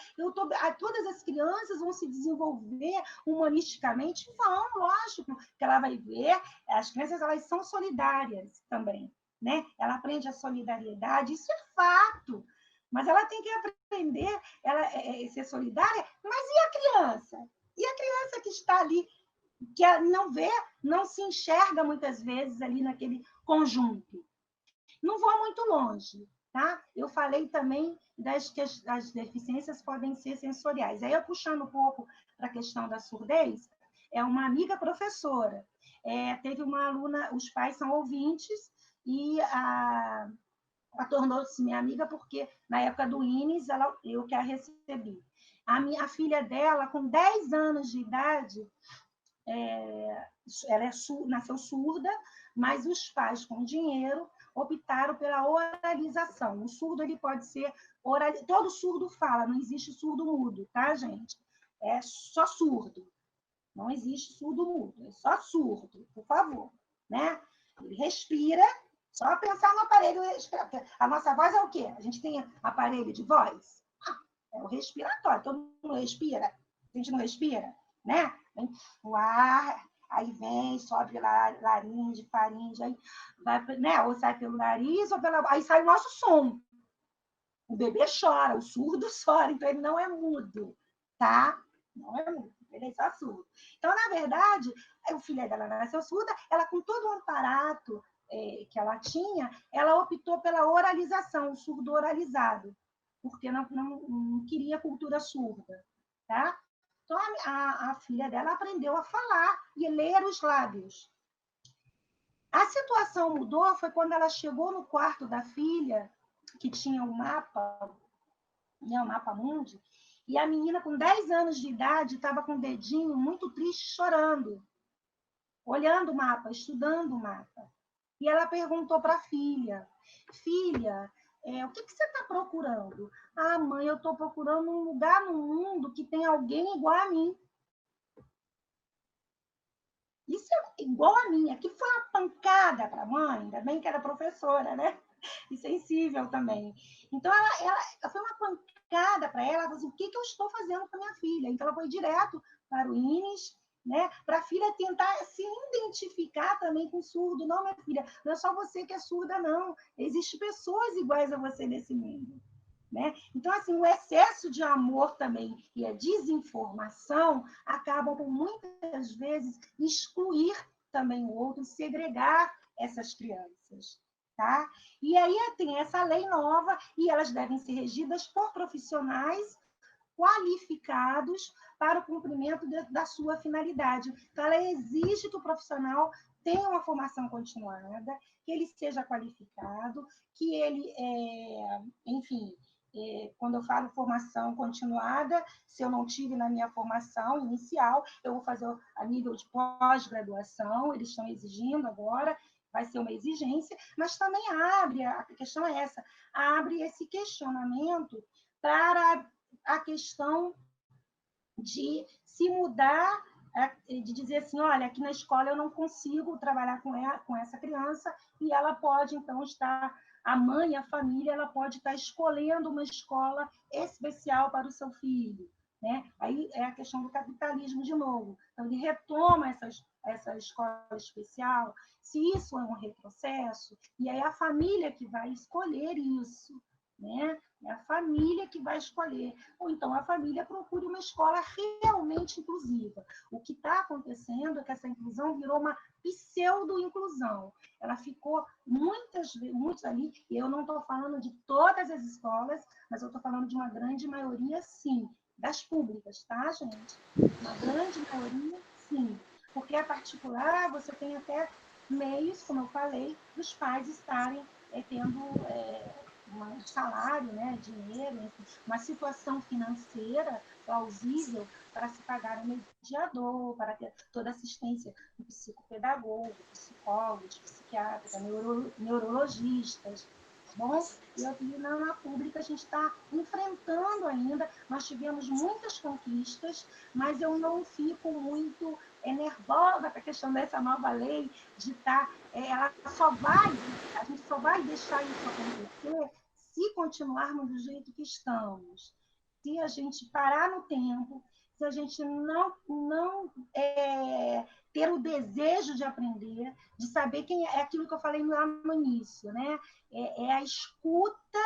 todas as crianças vão se desenvolver humanisticamente? Vão, lógico, que ela vai ver. As crianças, elas são solidárias também, né? Ela aprende a solidariedade, isso é fato. Mas ela tem que aprender a ser solidária. Mas e a criança? E a criança que está ali, que não vê, não se enxerga muitas vezes ali naquele conjunto? Não vou muito longe, tá? Eu falei também que as deficiências podem ser sensoriais. Aí, eu puxando um pouco para a questão da surdez, uma amiga professora, teve uma aluna, os pais são ouvintes, e ela tornou-se minha amiga porque, na época do INES, eu que a recebi. A filha dela, com 10 anos de idade, ela nasceu surda, mas os pais, com dinheiro, optaram pela oralização. O surdo, ele pode ser oral... Todo surdo fala, não existe surdo mudo, tá, gente? É só surdo. Não existe surdo mudo, é só surdo, por favor, né? Ele respira, só pensar no aparelho respiratório. A nossa voz é o quê? A gente tem aparelho de voz? É o respiratório. Todo mundo respira? A gente não respira, né? O ar, aí vem, sobe laringe, faringe, aí vai, né? Ou sai pelo nariz, ou aí sai o nosso som. O bebê chora, o surdo chora, então ele não é mudo, tá? Não é mudo, ele é só surdo. Então, na verdade, o filho dela nasceu surda, ela, com todo o aparato que ela tinha, ela optou pela oralização, o surdo oralizado, porque não queria cultura surda, tá? Então, a filha dela aprendeu a falar e ler os lábios. A situação mudou foi quando ela chegou no quarto da filha, que tinha um mapa, né, o mapa mundi, e a menina, com 10 anos de idade, estava com o dedinho muito triste, chorando, olhando o mapa, estudando o mapa. E ela perguntou para a filha, filha, o que você está procurando? Ah, mãe, eu estou procurando um lugar no mundo que tem alguém igual a mim. Isso é igual a mim. Aqui foi uma pancada para a mãe, ainda bem que era professora, né? E sensível também. Então, ela foi uma pancada para ela. Ela falou assim, o que eu estou fazendo com a minha filha? Então, ela foi direto para o INES, né? Para a filha tentar se identificar também com o surdo. Não, minha filha, não é só você que é surda, não. Existem pessoas iguais a você nesse mundo. Né? Então, assim, o excesso de amor também e a desinformação acabam, por muitas vezes, excluir também o outro, segregar essas crianças. Tá? E aí tem essa lei nova e elas devem ser regidas por profissionais qualificados para o cumprimento da sua finalidade. Então, ela exige que o profissional tenha uma formação continuada, que ele seja qualificado, que ele, enfim, quando eu falo formação continuada, se eu não tive na minha formação inicial, eu vou fazer a nível de pós-graduação, eles estão exigindo agora, vai ser uma exigência, mas também abre, a questão é essa, abre esse questionamento para a questão de se mudar, de dizer assim, olha, aqui na escola eu não consigo trabalhar com essa criança, e ela pode, então, estar, a mãe, a família, ela pode estar escolhendo uma escola especial para o seu filho. Né? Aí é a questão do capitalismo de novo. Então, ele retoma essa escola especial, se isso é um retrocesso, e aí a família que vai escolher isso. Né? É a família que vai escolher. Ou então a família procure uma escola realmente inclusiva. O que está acontecendo é que essa inclusão virou uma pseudo-inclusão. Ela ficou muitos ali, e eu não estou falando de todas as escolas, mas eu estou falando de uma grande maioria, sim, das públicas, tá, gente? Uma grande maioria, sim. Porque a particular, você tem até meios, como eu falei, dos pais estarem tendo um salário, né, dinheiro, enfim, uma situação financeira plausível para se pagar um mediador, para ter toda assistência do psicopedagogo, psicólogos, psiquiatras, neurologistas, tá bom? E aqui na pública a gente está enfrentando ainda, nós tivemos muitas conquistas, mas eu não fico muito nervosa com a questão dessa nova lei, de estar, a gente só vai deixar isso acontecer se continuarmos do jeito que estamos. Se a gente parar no tempo, se a gente não ter o desejo de aprender, de saber quem é aquilo que eu falei lá no início, né? É a escuta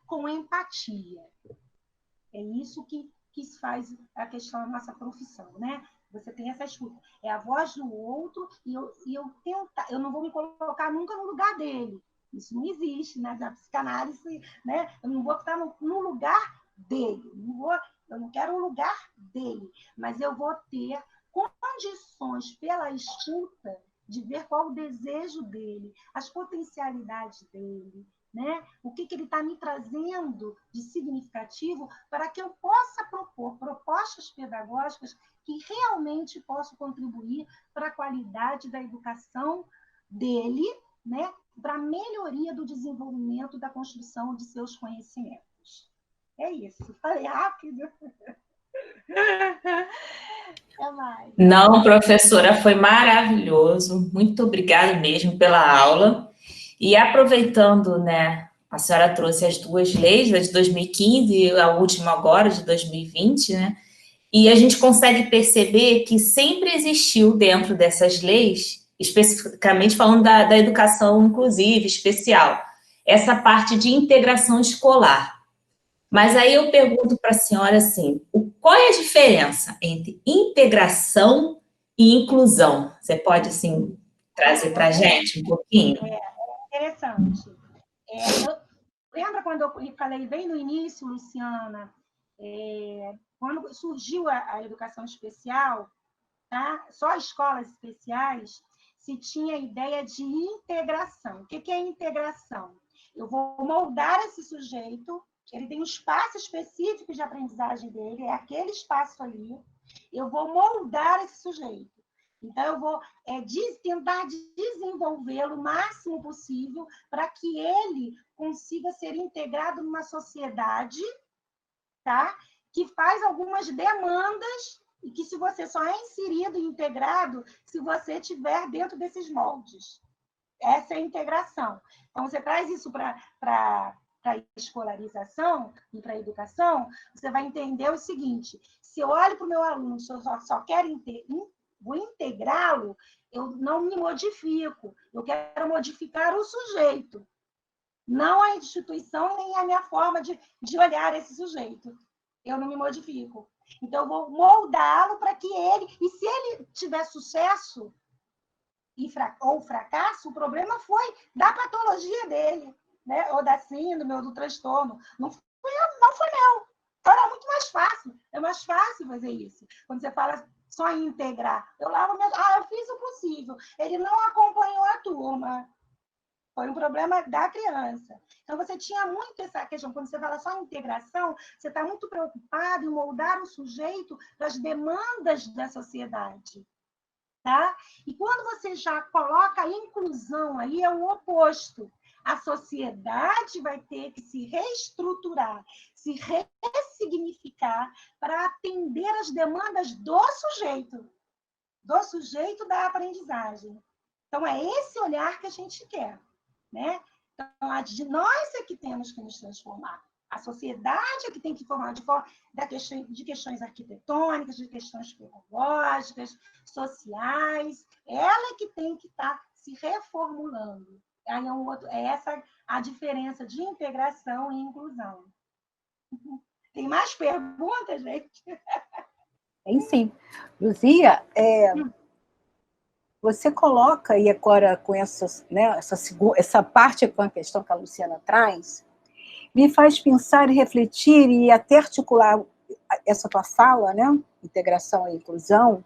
com empatia. É isso que faz a questão da nossa profissão, né? Você tem essa escuta. É a voz do outro e eu não vou me colocar nunca no lugar dele. Isso não existe, né? Na psicanálise, né? Eu não vou estar no lugar dele. Eu não quero o lugar dele, mas eu vou ter condições pela escuta de ver qual o desejo dele, as potencialidades dele, né? O que ele está me trazendo de significativo para que eu possa propor propostas pedagógicas que realmente possam contribuir para a qualidade da educação dele, né? Para a melhoria do desenvolvimento da construção de seus conhecimentos. É isso. Falei rápido. Não, professora, foi maravilhoso. Muito obrigada mesmo pela aula. E aproveitando, né, a senhora trouxe as duas leis, a de 2015 e a última agora, de 2020, né? E a gente consegue perceber que sempre existiu dentro dessas leis, especificamente falando da educação inclusiva, especial, essa parte de integração escolar. Mas aí eu pergunto para a senhora assim, qual é a diferença entre integração e inclusão? Você pode, assim, trazer para a gente um pouquinho? Interessante. Lembra quando eu falei bem no início, Luciana, quando surgiu a educação especial, tá? Só escolas especiais, se tinha a ideia de integração. O que é integração? Eu vou moldar esse sujeito, ele tem um espaço específico de aprendizagem dele, é aquele espaço ali, eu vou moldar esse sujeito. Então, eu vou tentar desenvolvê-lo o máximo possível para que ele consiga ser integrado numa sociedade, tá? Que faz algumas demandas e que se você só é inserido e integrado se você estiver dentro desses moldes. Essa é a integração. Então, você traz isso para a escolarização e para a educação, você vai entender o seguinte, se eu olho para o meu aluno, se eu só quero vou integrá-lo, eu não me modifico, eu quero modificar o sujeito, não a instituição nem a minha forma de olhar esse sujeito. Eu não me modifico. Então, eu vou moldá-lo para que ele... E se ele tiver sucesso ou fracasso, o problema foi da patologia dele, né? Ou da síndrome, ou do transtorno. Não foi meu. Então, era muito mais fácil. É mais fácil fazer isso. Quando você fala só em integrar. Eu fiz o possível. Ele não acompanhou a turma. Foi um problema da criança. Então, você tinha muito essa questão. Quando você fala só em integração, você está muito preocupado em moldar o sujeito para as demandas da sociedade. Tá? E quando você já coloca a inclusão aí, é o oposto. A sociedade vai ter que se reestruturar, se ressignificar para atender as demandas do sujeito da aprendizagem. Então, é esse olhar que a gente quer, né? Então, nós é que temos que nos transformar. A sociedade é que tem que formar de questões arquitetônicas, de questões pedagógicas, sociais. Ela é que tem que estar se reformulando. Aí é essa a diferença de integração e inclusão. Tem mais perguntas, gente? Tem sim. Luzia, você coloca, e agora com essa parte com a questão que a Luciana traz, me faz pensar e refletir e até articular essa tua fala, né? Integração e inclusão,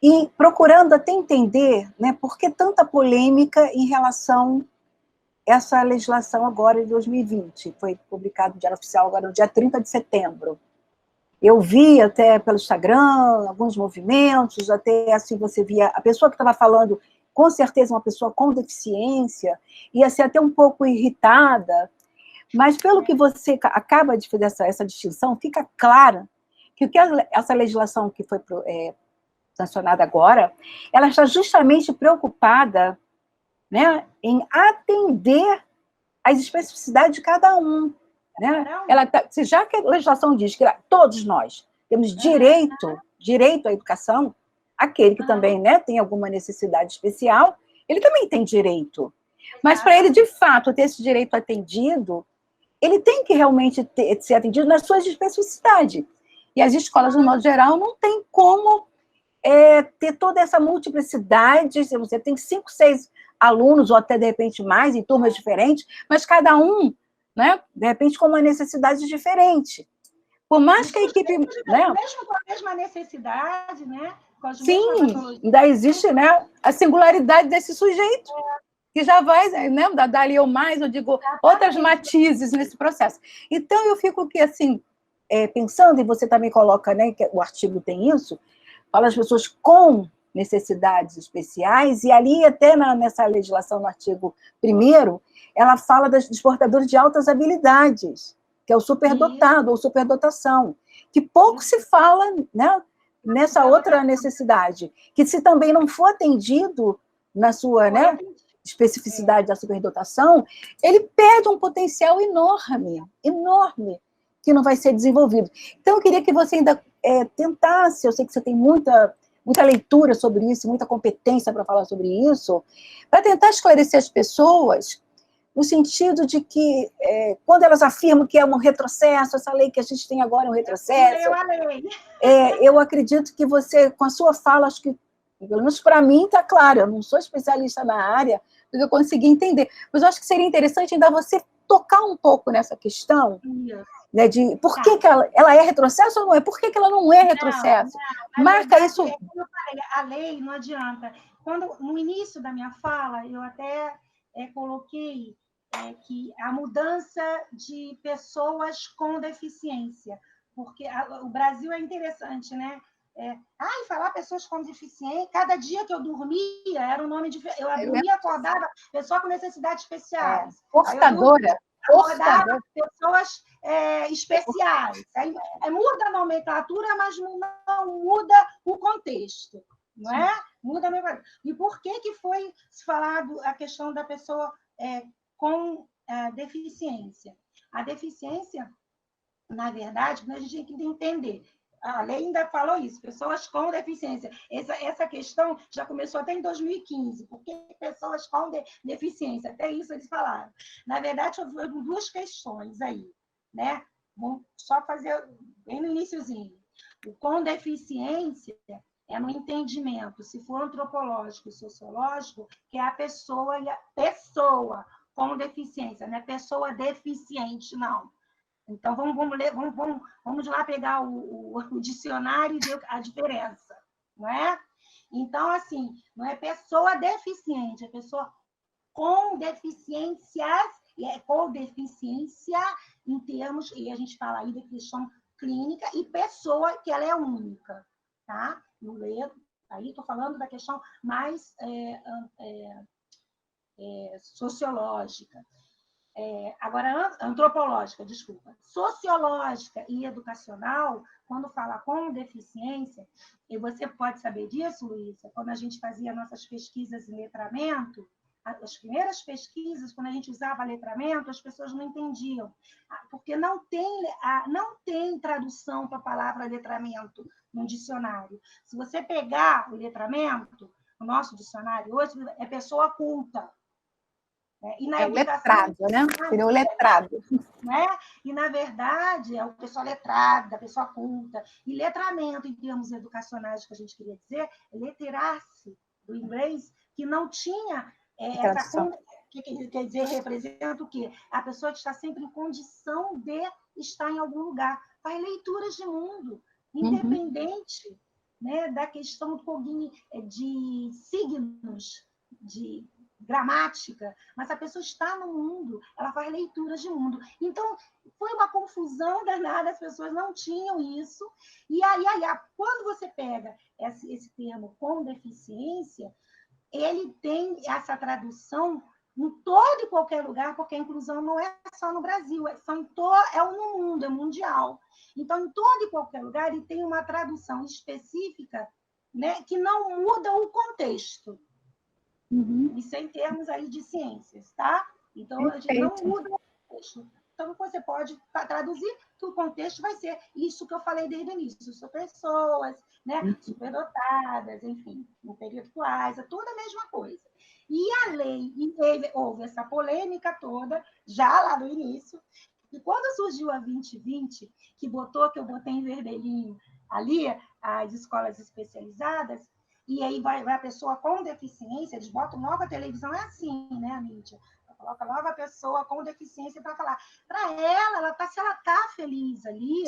e procurando até entender, né, por que tanta polêmica em relação a essa legislação agora de 2020. Foi publicado no Diário Oficial agora no dia 30 de setembro. Eu vi até pelo Instagram alguns movimentos, até assim você via a pessoa que estava falando, com certeza uma pessoa com deficiência, ia ser até um pouco irritada, mas pelo que você acaba de fazer essa distinção, fica clara que o que essa legislação que foi sancionada agora, ela está justamente preocupada, né, em atender às especificidades de cada um. Né? Já que a legislação diz que todos nós temos direito à educação, aquele que também, né, tem alguma necessidade especial, ele também tem direito. Mas para ele, de fato, ter esse direito atendido, ele tem que realmente ser atendido nas suas especificidades. E as escolas, no modo geral, não tem como ter toda essa multiplicidade. Você tem 5, 6 alunos, ou até, de repente, mais, em turmas diferentes, mas cada um, né, de repente, com uma necessidade diferente. Por mais que a equipe... Né, mesmo com a mesma necessidade, né? Sim, ainda existe, né, a singularidade desse sujeito, que já vai, né, dali ou mais, eu digo, outras matizes nesse processo. Então, eu fico aqui, assim, pensando, e você também coloca, né, que o artigo tem isso, fala as pessoas com necessidades especiais, e ali até nessa legislação, no artigo 1º, ela fala dos portadores de altas habilidades, que é o superdotado, ou superdotação, que pouco se fala, né, nessa outra necessidade, que se também não for atendido na sua, né, especificidade da superdotação, ele perde um potencial enorme, enorme, que não vai ser desenvolvido. Então, eu queria que você ainda tentasse, eu sei que você tem muita leitura sobre isso, muita competência para falar sobre isso, para tentar esclarecer as pessoas, no sentido de que, quando elas afirmam que é um retrocesso, essa lei que a gente tem agora é um retrocesso, eu acredito que você, com a sua fala, acho que, pelo menos para mim, está claro, eu não sou especialista na área, mas eu consegui entender. Mas eu acho que seria interessante ainda você tocar um pouco nessa questão, né, de por que ela é retrocesso ou não é? Por que ela não é retrocesso? Marca isso. Como eu falei, a lei não adianta. No início da minha fala, eu até coloquei que a mudança de pessoas com deficiência, porque o Brasil é interessante, né? Falar pessoas com deficiência, cada dia que eu dormia era um nome diferente. Eu dormia, acordava, pessoa com necessidades especiais. Portadora. Acordava pessoas especiais. Aí muda a nomenclatura, mas não muda o contexto, não é? Muda a nomenclatura. E por que foi falado a questão da pessoa com deficiência? A deficiência, na verdade, a gente tem que entender. A lei ainda falou isso, pessoas com deficiência. Essa questão já começou até em 2015. Por que pessoas com deficiência? Até isso eles falaram. Na verdade, houve 2 questões aí, né? Vamos só fazer bem no iniciozinho. O com deficiência é no entendimento, se for antropológico e sociológico, que é a pessoa com deficiência, não é pessoa deficiente, não. Então, vamos lá pegar o dicionário e ver a diferença, não é? Então, assim, não é pessoa deficiente, é pessoa com deficiências, e com deficiência em termos, e a gente fala aí de questão clínica, e pessoa que ela é única, tá? Aí estou falando da questão mais sociológica. Agora, antropológica, desculpa. Sociológica e educacional, quando fala com deficiência, e você pode saber disso, Luísa, quando a gente fazia nossas pesquisas em letramento, as primeiras pesquisas, quando a gente usava letramento, as pessoas não entendiam, porque não tem tradução para a palavra letramento no dicionário. Se você pegar o letramento, o nosso dicionário hoje, é pessoa culta. E na educação, letrado, né? Seria o letrado. Né? E, na verdade, é o pessoal letrado, a pessoa culta. E letramento, em termos educacionais, que a gente queria dizer, é letterar-se, do inglês, que não tinha que quer dizer representa o quê? A pessoa que está sempre em condição de estar em algum lugar. Faz leituras de mundo, independente, né, da questão de signos, de gramática, mas a pessoa está no mundo, ela faz leituras de mundo. Então, foi uma confusão danada, as pessoas não tinham isso. E aí quando você pega esse termo com deficiência, ele tem essa tradução em todo e qualquer lugar, porque a inclusão não é só no Brasil, é no mundo, é mundial. Então, em todo e qualquer lugar, ele tem uma tradução específica, né, que não muda o contexto. Isso é em termos aí de ciências, tá? Então, a gente não muda o contexto. Então, você pode traduzir que o contexto vai ser isso que eu falei desde o início. São pessoas, né, superdotadas, enfim, intelectuais, é tudo a mesma coisa. E a lei, houve essa polêmica toda, já lá no início, e quando surgiu a 2020, que eu botei em vermelhinho ali, as escolas especializadas, e aí vai a pessoa com deficiência, eles botam nova televisão, é assim, né, a mídia? Coloca nova pessoa com deficiência para falar. Para ela, se ela está feliz ali,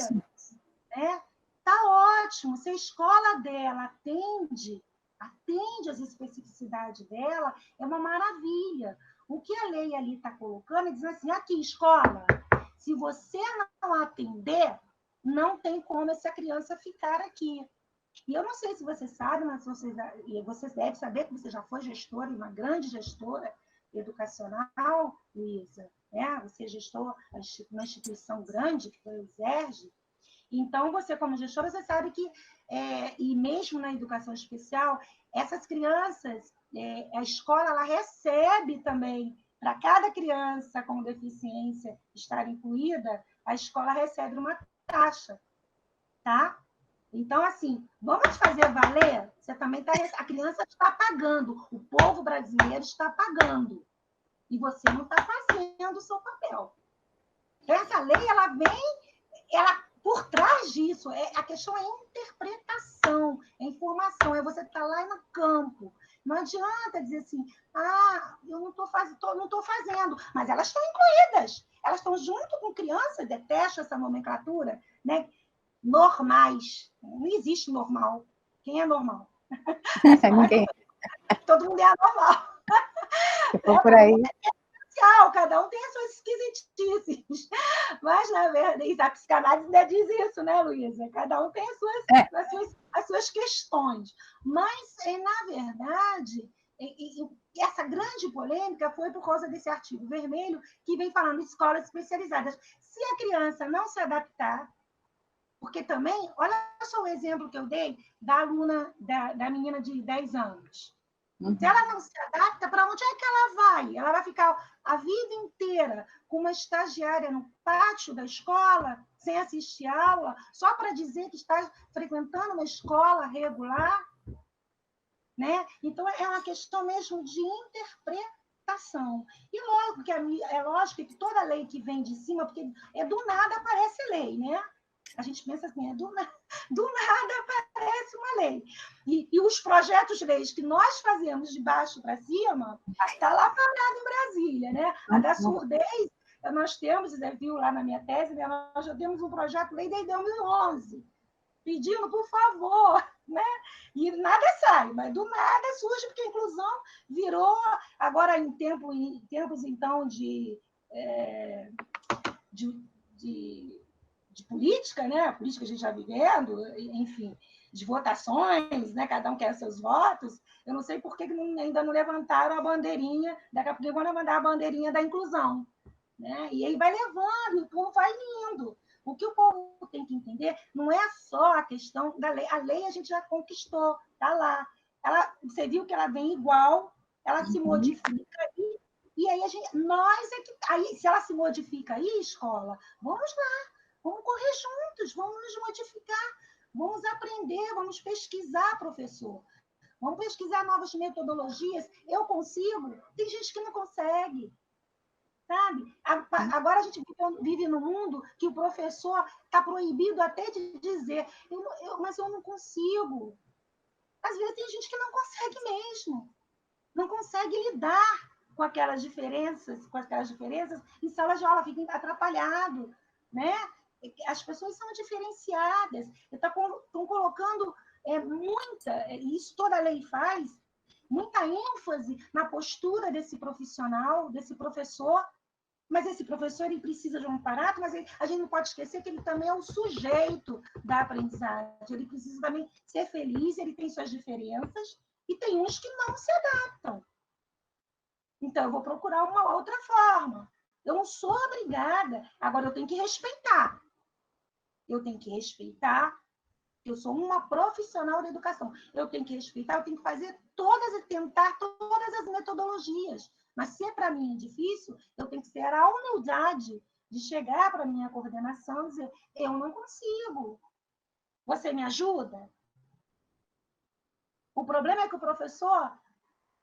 né, tá ótimo. Se a escola dela atende às especificidades dela, é uma maravilha. O que a lei ali está colocando é dizer assim, aqui, escola, se você não atender, não tem como essa criança ficar aqui. E eu não sei se você sabe, mas você deve saber que você já foi gestora, uma grande gestora educacional, Luísa, né? Você gestou uma instituição grande, que foi o ZERJ. Então, você, como gestora, você sabe que, e mesmo na educação especial, essas crianças, a escola ela recebe também, para cada criança com deficiência estar incluída, a escola recebe uma taxa, tá? Então, assim, vamos fazer valer? Você também a criança está pagando, o povo brasileiro está pagando, e você não está fazendo o seu papel. Então, essa lei, por trás disso, a questão é interpretação, é informação, é você estar lá no campo. Não adianta dizer assim, eu não estou fazendo, mas elas estão incluídas, elas estão junto com crianças, detesto essa nomenclatura, né? Normais. Não existe normal. Quem é normal? Ninguém. Todo mundo é anormal. Por aí. Cada um tem as suas esquisitices. Mas, na verdade, a psicanálise ainda diz isso, né, Luísa? Cada um tem as suas questões. Mas, na verdade, essa grande polêmica foi por causa desse artigo vermelho que vem falando de escolas especializadas. Se a criança não se adaptar, porque também, olha só o exemplo que eu dei da aluna, da menina de 10 anos. Se ela não se adapta, para onde é que ela vai? Ela vai ficar a vida inteira com uma estagiária no pátio da escola, sem assistir aula, só para dizer que está frequentando uma escola regular? Né? Então, é uma questão mesmo de interpretação. E lógico que toda lei que vem de cima, porque do nada aparece lei, né? A gente pensa assim, do nada aparece uma lei. E os projetos de leis que nós fazemos de baixo para cima, está lá parado em Brasília, né? A da surdez, nós temos, você viu lá na minha tese, né? Nós já temos um projeto de lei desde 2011, pedindo, por favor, né? E nada sai, mas do nada surge, porque a inclusão virou, agora em tempos então, de política, né? A política a gente já vivendo, enfim, de votações, né? Cada um quer seus votos. Eu não sei por que ainda não levantaram a bandeirinha, daqui a pouco vão levantar a bandeirinha da inclusão, né? E aí vai levando, e o povo vai indo. O que o povo tem que entender não é só a questão da lei. A lei a gente já conquistou, está lá. Você viu que ela vem igual, ela se modifica, e aí aí, se ela se modifica aí, escola, vamos lá. Vamos correr juntos, vamos nos modificar, vamos aprender, vamos pesquisar, professor. Vamos pesquisar novas metodologias. Eu consigo? Tem gente que não consegue. Sabe? Agora a gente vive num mundo que o professor está proibido até de dizer, mas eu não consigo. Às vezes tem gente que não consegue mesmo. Não consegue lidar com aquelas diferenças, em sala de aula, fica atrapalhado, né? As pessoas são diferenciadas, estão colocando isso toda a lei faz, muita ênfase na postura desse profissional, desse professor, mas esse professor ele precisa de um aparato, mas a gente não pode esquecer que ele também é o sujeito da aprendizagem, ele precisa também ser feliz, ele tem suas diferenças, e tem uns que não se adaptam. Então, eu vou procurar uma outra forma. Eu não sou obrigada, agora eu tenho que respeitar. Eu tenho que respeitar, eu sou uma profissional da educação, eu tenho que respeitar, eu tenho que fazer tentar todas as metodologias. Mas se para mim é difícil, eu tenho que ter a humildade de chegar para a minha coordenação e dizer, eu não consigo. Você me ajuda? O problema é que o professor,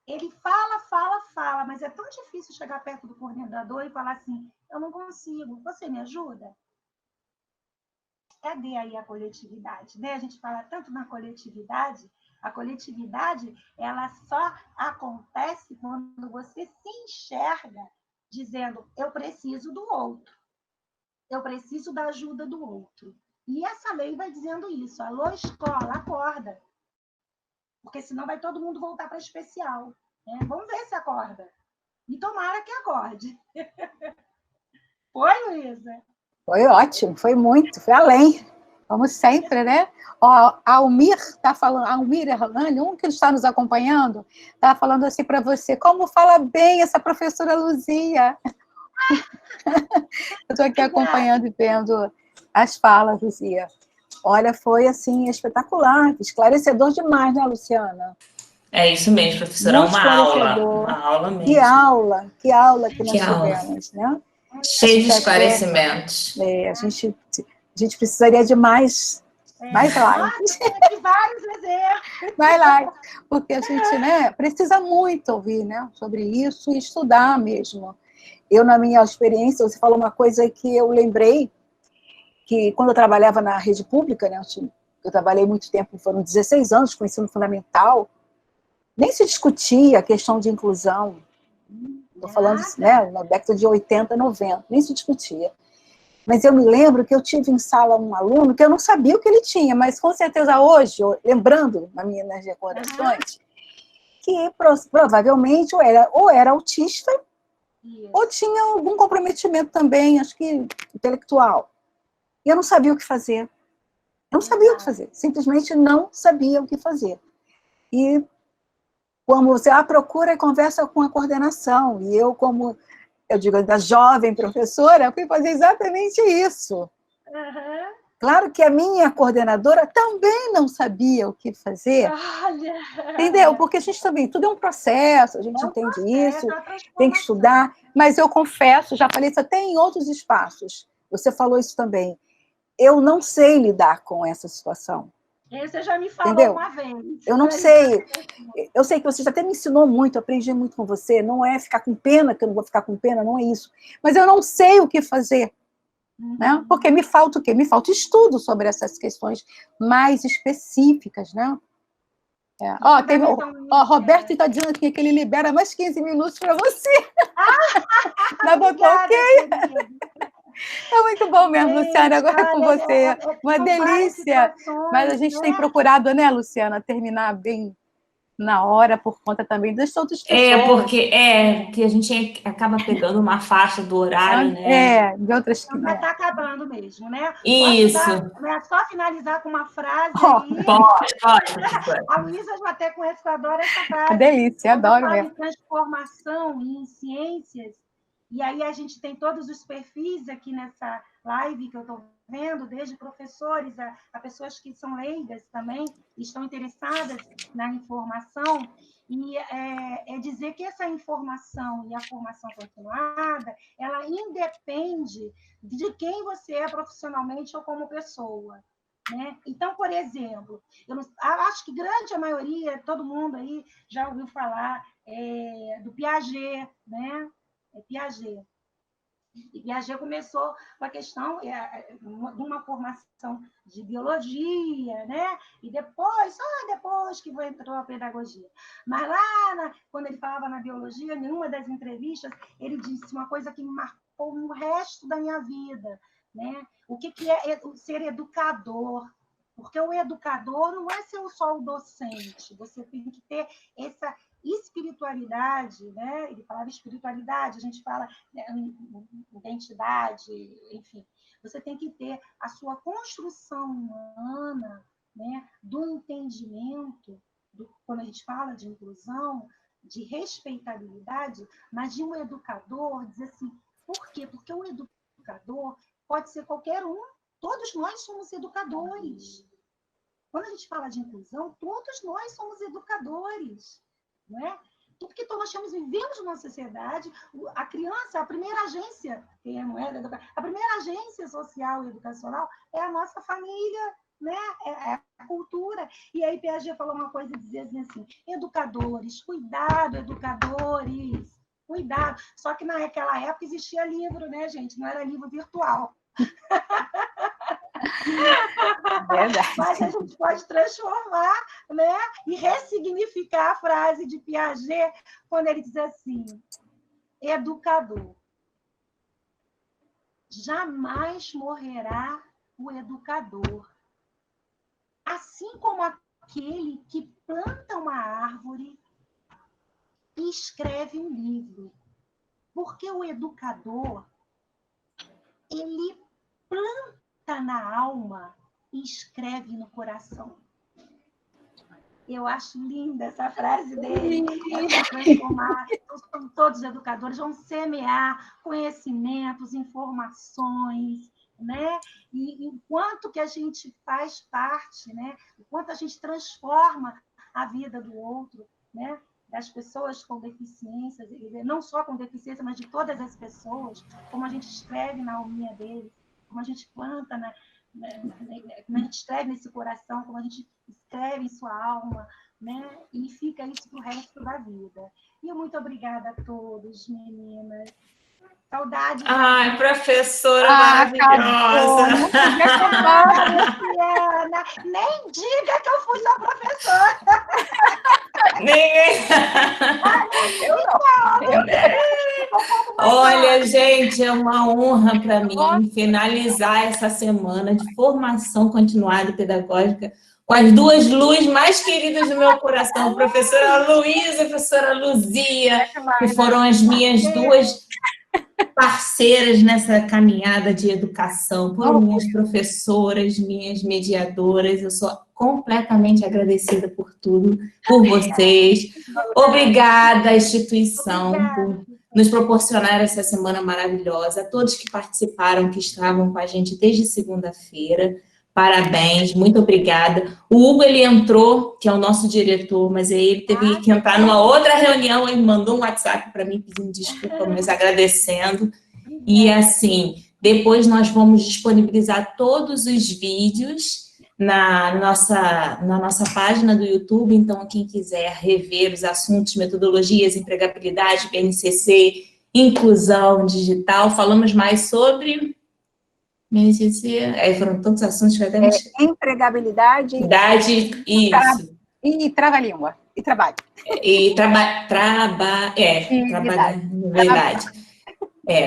ele fala, mas é tão difícil chegar perto do coordenador e falar assim, eu não consigo, você me ajuda? Cadê aí a coletividade? Né? A gente fala tanto na coletividade, a coletividade ela só acontece quando você se enxerga dizendo, eu preciso do outro, eu preciso da ajuda do outro. E essa lei vai dizendo isso, alô escola, acorda, porque senão vai todo mundo voltar para especial. Né? Vamos ver se acorda. E tomara que acorde. Foi, Luísa? Foi ótimo, foi muito, foi além. Como sempre, né? Ó, a Almir está falando, a Almir Erlani, um que está nos acompanhando, está falando assim para você, como fala bem essa professora Luzia. Eu estou aqui acompanhando e vendo as falas, Luzia. Olha, foi assim, espetacular, esclarecedor demais, né, Luciana? É isso mesmo, professora, Muito esclarecedor. uma aula mesmo. Que aula que nós aula. tivemos, né? Cheio de esclarecimentos. A gente precisaria de mais lives. Nossa, tem aqui vários exemplos. Mais lives, porque a gente, né, precisa muito ouvir, né, sobre isso e estudar mesmo. Eu, na minha experiência, você falou uma coisa que eu lembrei, que quando eu trabalhava na rede pública, né, eu trabalhei muito tempo, foram 16 anos com ensino fundamental, nem se discutia a questão de inclusão. Estou falando, né, na década de 80, 90, nem se discutia. Mas eu me lembro que eu tive em sala um aluno que eu não sabia o que ele tinha, mas com certeza hoje, lembrando nas minhas recordações, que provavelmente ou era autista, ou tinha algum comprometimento também, acho que intelectual. E eu não sabia o que fazer. Não sabia o que fazer. Simplesmente não sabia o que fazer. E como você procura e conversa com a coordenação. E eu, como eu digo, da jovem professora, fui fazer exatamente isso. Claro que a minha coordenadora também não sabia o que fazer. Olha. Entendeu? Porque a gente também, tudo é um processo, a gente entende isso, tem que estudar, mas eu confesso, já falei isso até em outros espaços, você falou isso também, eu não sei lidar com essa situação. Você já me falou entendeu? Uma vez. Eu não sei. Eu sei que você já até me ensinou muito, aprendi muito com você. Não é ficar com pena, que eu não vou ficar com pena, não é isso. Mas eu não sei o que fazer. Né? Porque me falta o quê? Me falta estudo sobre essas questões mais específicas, né? Roberto está dizendo aqui que ele libera mais 15 minutos para você. Botou ok. É muito bom mesmo, Luciana, agora é com você. Uma delícia. Mas a gente tem procurado, né, Luciana, terminar bem na hora, por conta também das outras pessoas. Porque a gente acaba pegando uma faixa do horário, né? De outras que não. Está acabando mesmo, né? Isso. Só finalizar com uma frase aí. Pode. A Luísa já até conhece, eu adoro essa frase. Uma delícia, adoro mesmo. Transformação em ciências, e aí a gente tem todos os perfis aqui nessa live que eu estou vendo, desde professores a pessoas que são leigas também, estão interessadas na informação, e é dizer que essa informação e a formação continuada, ela independe de quem você é profissionalmente ou como pessoa. Né? Então, por exemplo, eu acho que grande a maioria, todo mundo aí já ouviu falar do Piaget, né? Piaget. E Piaget começou com a questão de uma formação de biologia, né? E depois, só depois que entrou a pedagogia. Mas lá, quando ele falava na biologia, em uma das entrevistas, ele disse uma coisa que me marcou no resto da minha vida, né? O que é ser educador? Porque o educador não é ser só o docente, você tem que ter essa espiritualidade, né? Ele falava espiritualidade, a gente fala, né, identidade, enfim. Você tem que ter a sua construção humana, né, do entendimento, quando a gente fala de inclusão, de respeitabilidade, mas de um educador, dizer assim, por quê? Porque o educador pode ser qualquer um, todos nós somos educadores. Quando a gente fala de inclusão, todos nós somos educadores, não é? Porque nós vivemos numa sociedade, a criança, a primeira agência, não é, a primeira agência social e educacional é a nossa família, né? É a cultura. E aí Piaget falou uma coisa, dizia assim, educadores, cuidado, educadores, cuidado. Só que naquela época existia livro, né, gente? Não era livro virtual. Verdade. Mas a gente pode transformar, né, e ressignificar a frase de Piaget quando ele diz assim, educador, jamais morrerá o educador, assim como aquele que planta uma árvore e escreve um livro, porque o educador, ele planta na alma e escreve no coração. Eu acho linda essa frase dele. Transformar, todos os educadores vão semear conhecimentos, informações, né? E enquanto que a gente faz parte, né? Enquanto a gente transforma a vida do outro, né? Das pessoas com deficiências, não só com deficiência, mas de todas as pessoas, como a gente escreve na alminha deles, como a gente planta como a gente escreve nesse coração, como a gente escreve em sua alma, né? E fica isso para o resto da vida. E muito obrigada a todos, meninas. Saudades. Ai, professora maravilhosa. Luciana, nem diga que eu fui sua professora. Ninguém. Olha, gente, é uma honra para mim finalizar essa semana de formação continuada pedagógica com as duas luzes mais queridas do meu coração, a professora Luísa e a professora Luzia, que foram as minhas duas parceiras nessa caminhada de educação, foram minhas professoras, minhas mediadoras. Eu sou completamente agradecida por tudo, por vocês. Obrigada, instituição, por nos proporcionar essa semana maravilhosa. A todos que participaram, que estavam com a gente desde segunda-feira. Parabéns, muito obrigada. O Hugo, ele entrou, que é o nosso diretor, mas ele teve que entrar numa outra reunião, ele mandou um WhatsApp para mim pedindo desculpa, mas agradecendo. E assim, depois nós vamos disponibilizar todos os vídeos na nossa página do YouTube, então quem quiser rever os assuntos, metodologias, empregabilidade, BNCC, inclusão digital, falamos mais sobre... foram tantos assuntos que até empregabilidade, isso. E trava-língua, e trabalho. E verdade.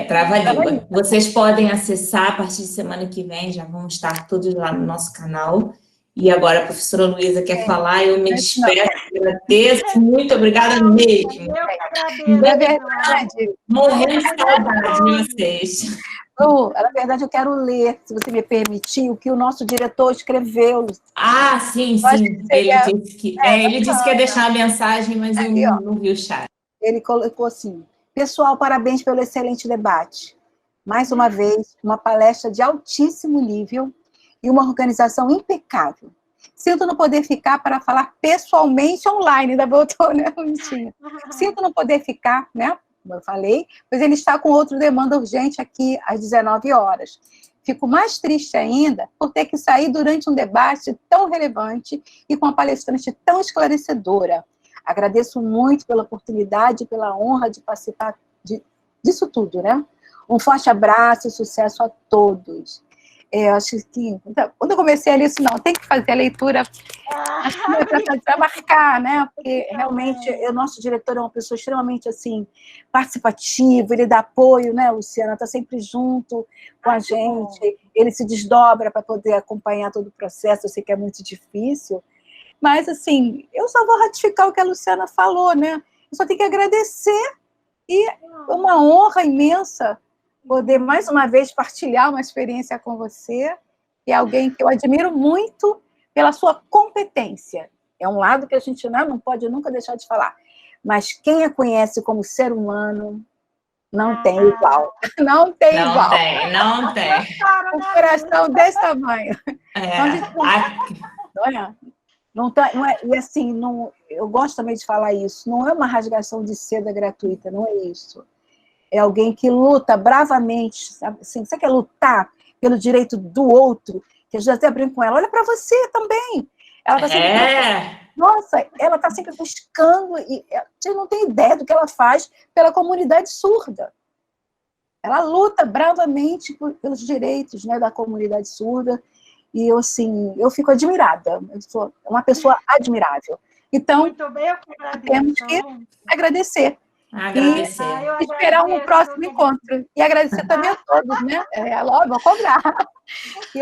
Trava-língua. Vocês podem acessar a partir de semana que vem, já vão estar todos lá no nosso canal. E agora a professora Luísa quer falar, eu me despeço, agradeço, muito obrigada mesmo. Eu agradeço. Na verdade, morrendo de saudade de vocês. Na verdade, eu quero ler, se você me permitir, o que o nosso diretor escreveu. Ah, sim. Ele disse que ia deixar a mensagem, mas eu não vi o chat. Ele colocou assim, pessoal, parabéns pelo excelente debate. Mais uma vez, uma palestra de altíssimo nível e uma organização impecável. Sinto não poder ficar para falar pessoalmente online, ainda voltou, né, bonitinha. Sinto não poder ficar, né, como eu falei, pois ele está com outra demanda urgente aqui às 19 horas. Fico mais triste ainda por ter que sair durante um debate tão relevante e com uma palestrante tão esclarecedora. Agradeço muito pela oportunidade e pela honra de participar disso tudo, né? Um forte abraço e sucesso a todos. Acho que, quando eu comecei a ler isso, não, tem que fazer a leitura, acho que para marcar, né? Porque realmente o nosso diretor é uma pessoa extremamente assim, participativa, ele dá apoio, né, Luciana? Está sempre junto com a gente, ele se desdobra para poder acompanhar todo o processo, eu sei que é muito difícil, mas assim, eu só vou ratificar o que a Luciana falou, né? Eu só tenho que agradecer, e é uma honra imensa poder, mais uma vez, partilhar uma experiência com você, que é alguém que eu admiro muito pela sua competência. É um lado que a gente não pode nunca deixar de falar. Mas quem a conhece como ser humano, não tem igual. Não tem igual. Não tem. Um coração desse tamanho. E assim, eu gosto também de falar isso, não é uma rasgação de seda gratuita, não é isso. É alguém que luta bravamente, sabe? Assim, sabe o que é lutar pelo direito do outro? Que eu já até brinco com ela, olha para você também. Ela tá sempre, nossa, ela está sempre buscando, e você não tem ideia do que ela faz pela comunidade surda. Ela luta bravamente pelos direitos, né, da comunidade surda, e eu, assim, eu fico admirada. Eu sou uma pessoa admirável. Então, muito bem, eu temos que agradecer. Agradecer. E esperar um próximo encontro. E agradecer também a todos, né? Logo, vou cobrar.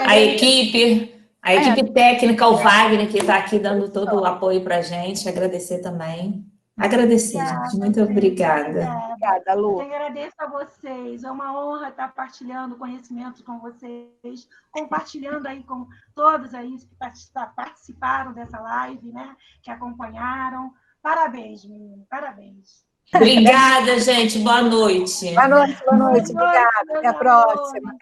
A equipe técnica, o Wagner, que está aqui dando todo o apoio para a gente. Agradecer também. Agradecer, gente. Muito obrigada. Obrigada, Lu. Eu agradeço a vocês. É uma honra estar partilhando conhecimentos com vocês, compartilhando aí com todos aí que participaram dessa live, né? Que acompanharam. Parabéns, menino. Parabéns. Obrigada, gente. Boa noite. Boa noite. Obrigada. Até a próxima.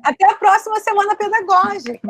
Até a próxima semana pedagógica.